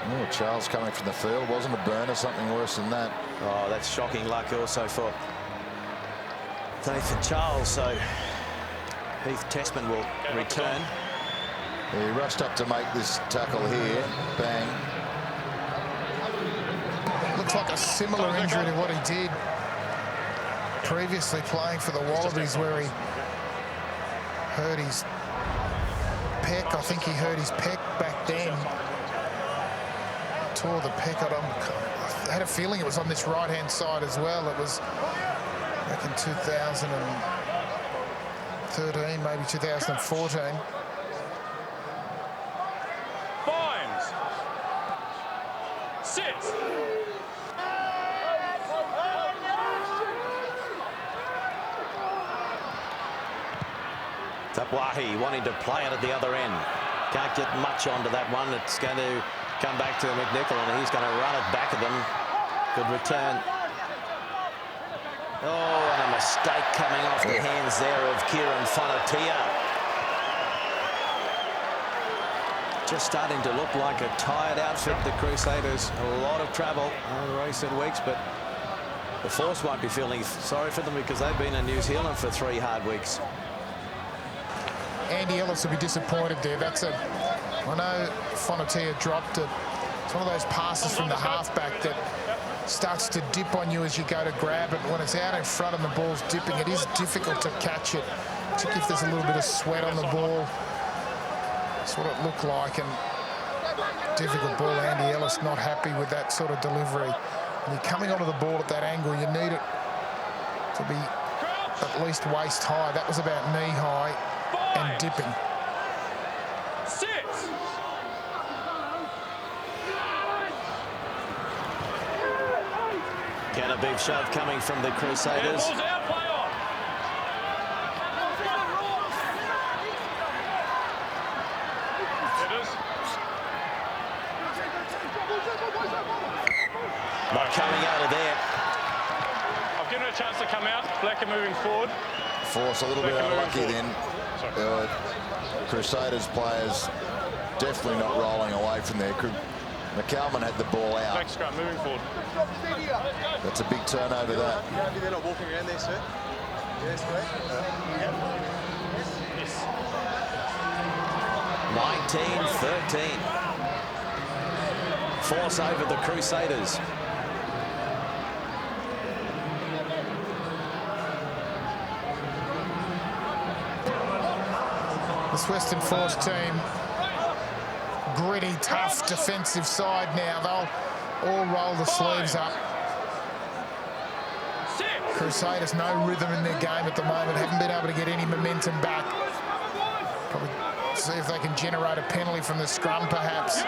Oh, Charles coming from the field. Wasn't a burner, something worse than that. Oh, that's shocking luck also for Nathan Charles. So Heath Testman will return. He rushed up to make this tackle here. Bang. Looks like a similar injury to what he did previously playing for the Wallabies, where he hurt his pec. I think he hurt his pec back then. Tore the pec. I had a feeling it was on this right-hand side as well. It was back in 2007, 2013, maybe 2014. Fines. 6. Tapwahi wanting to play it at the other end. Can't get much onto that one. It's going to come back to McNichol, and he's going to run it back at them. Good return. Oh, and a mistake coming off the hands there of Kieran Read. Just starting to look like a tired outfit, the Crusaders. A lot of travel over recent weeks, but the Force won't be feeling sorry for them because they've been in New Zealand for 3 hard weeks. Andy Ellis will be disappointed there. That's a... I know Fonatia dropped it. It's one of those passes from the halfback that starts to dip on you as you go to grab it. When it's out in front and the ball's dipping, it is difficult to catch it. Particularly if there's a little bit of sweat on the ball. That's what it looked like. And difficult ball. Andy Ellis not happy with that sort of delivery. When you're coming onto the ball at that angle, you need it to be at least waist high. That was about knee high and dipping. 6. Can a big shove coming from the Crusaders? Ball's out, play on. It is. Not coming out of there. I've given it a chance to come out. Blacker moving forward. Force a little bit unlucky then. Crusaders players definitely not rolling away from there. McCalman had the ball out. Back scrum, moving forward. That's a big turnover, that. They're not walking around there, sir. Yes, correct. Yes. 19-13. Force over the Crusaders. This Western Force team, gritty, tough defensive side now. They'll all roll the sleeves up. Crusaders no rhythm in their game at the moment. Haven't been able to get any momentum back. Probably see if they can generate a penalty from the scrum, perhaps.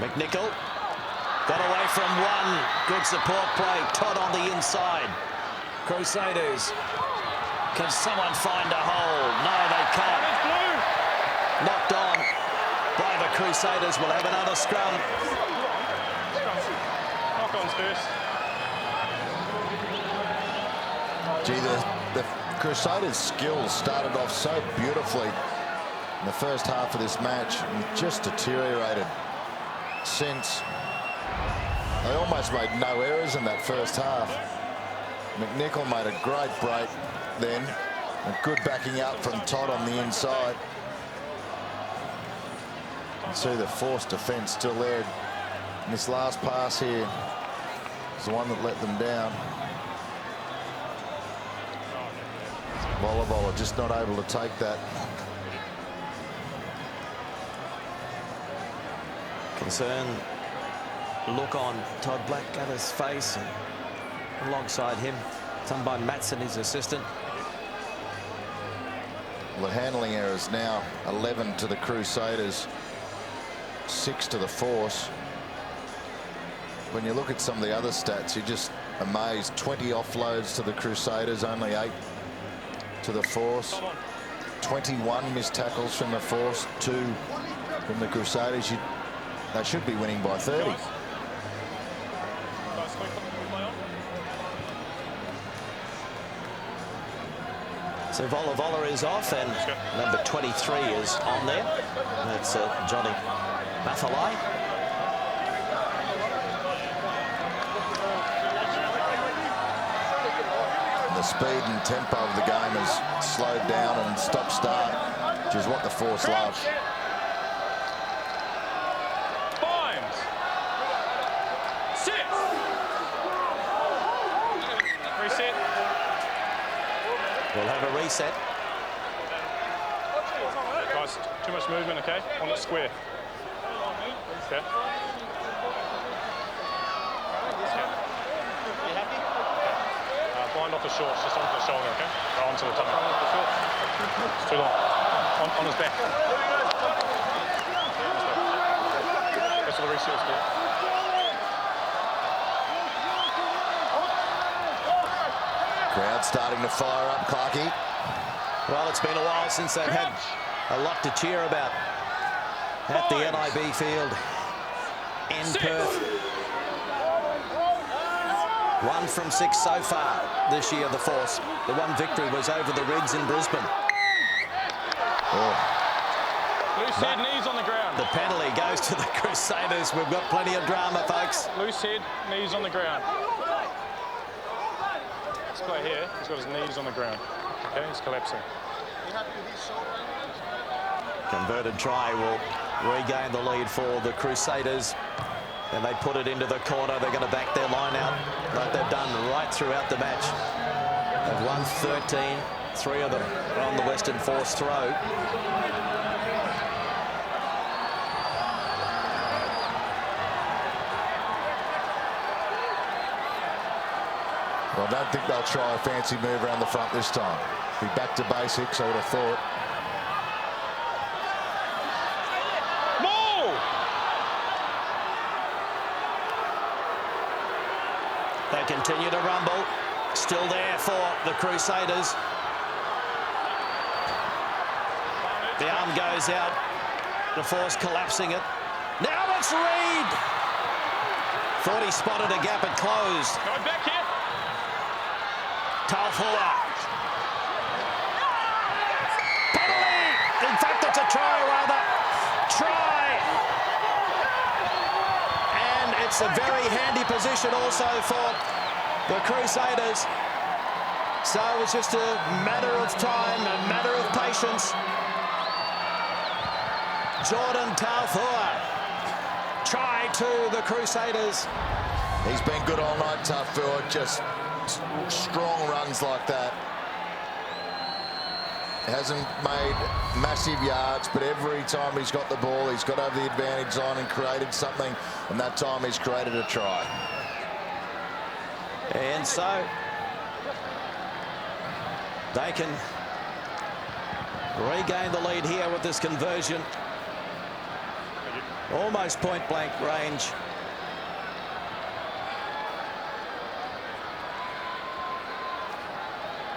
McNichol got away from one. Good support play. Todd on the inside. Crusaders. Can someone find a hole? No, they can't. Knocked on by the Crusaders. Will have another scrum. Knock-ons first. Gee, the Crusaders' skills started off so beautifully in the first half of this match and just deteriorated since. They almost made no errors in that first half. McNichol made a great break then, and good backing up from Todd on the inside. You can see the Force defence still there. And this last pass here is the one that let them down. Volleyball just not able to take that. Concern look on Todd Black at his face, and alongside him, done by Matson, his assistant. Well, the handling errors now 11 to the Crusaders, 6 to the Force. When you look at some of the other stats, you're just amazed. 20 offloads to the Crusaders, only 8 to the Force. 21 missed tackles from the Force, 2 from the Crusaders. They should be winning by 30. So Vola is off, and number 23 is on there. That's Johnny Mathalai. The speed and tempo of the game has slowed down and stop-start, which is what the Force love. Fines. 6. Reset. We'll have a reset. Guys, too much movement, okay? On the square. Okay. Bind off the shorts, just onto the shoulder, okay? Or onto the tummy. It's too long. On his back. That's what the research did. Crowd starting to fire up, Clarkie. Well, it's been a while since they've had a lot to cheer about at the NIB field in Perth. 1 from 6 so far this year, the Force. The one victory was over the Reds in Brisbane. Loose head, knees on the ground. The penalty goes to the Crusaders. We've got plenty of drama, folks. Loose head, knees on the ground. This guy here, he's got his knees on the ground. Okay, he's collapsing. Converted try will regain the lead for the Crusaders. And they put it into the corner. They're going to back their line out like they've done right throughout the match. They've won 13. 3 of them are on the Western Force throw. Well, I don't think they'll try a fancy move around the front this time. Be back to basics, I would have thought. They continue to rumble. Still there for the Crusaders. The arm goes out. The Force collapsing it. Now it's Read. Thought he spotted a gap and closed. Go back here. Taufua. Penalty. In fact, it's a try, rather. Try. And it's a very handy position also for the Crusaders. So it was just a matter of time, a matter of patience. Jordan Taufua. Try to the Crusaders. He's been good all night, Taufua. Just strong runs like that. Hasn't made massive yards, but every time he's got the ball, he's got over the advantage line and created something, and that time he's created a try. And so they can regain the lead here with this conversion. Almost point-blank range.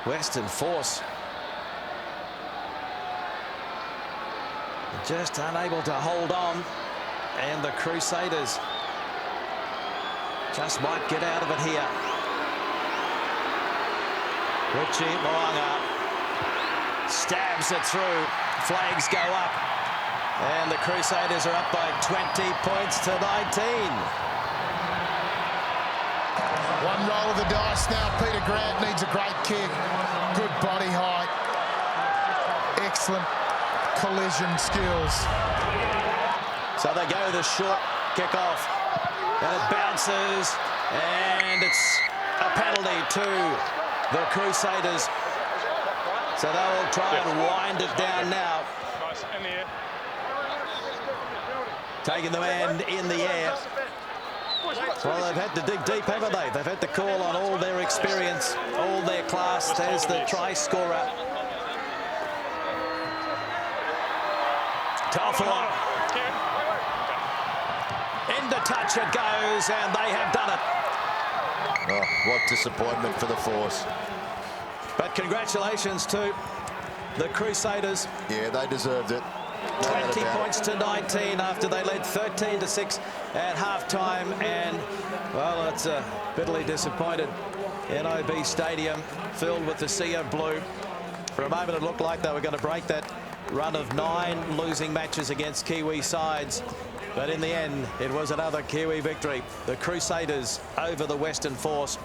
Western Force just unable to hold on, and the Crusaders just might get out of it here. Richie Mo'unga stabs it through. Flags go up, and the Crusaders are up by 20 points to 19. One roll of the dice now. Peter Grant needs a great kick. Good body height. Excellent collision skills. So they go the short kick off, and it bounces, and it's a penalty to the Crusaders. So they will try and wind it down now. Nice, in the air. Taking the man in the air. Well, they've had to dig deep, haven't they? They've had to call on all their experience, all their class. There's the try scorer. Taufua. Into touch it goes, and they have done it. Oh, what disappointment for the Force. But congratulations to the Crusaders. Yeah, they deserved it. 20 points to 19 after they led 13-6 at halftime, and well, it's a bitterly disappointed NIB Stadium filled with the sea of blue. For a moment it looked like they were going to break that run of 9 losing matches against Kiwi sides, but in the end it was another Kiwi victory. The Crusaders over the Western Force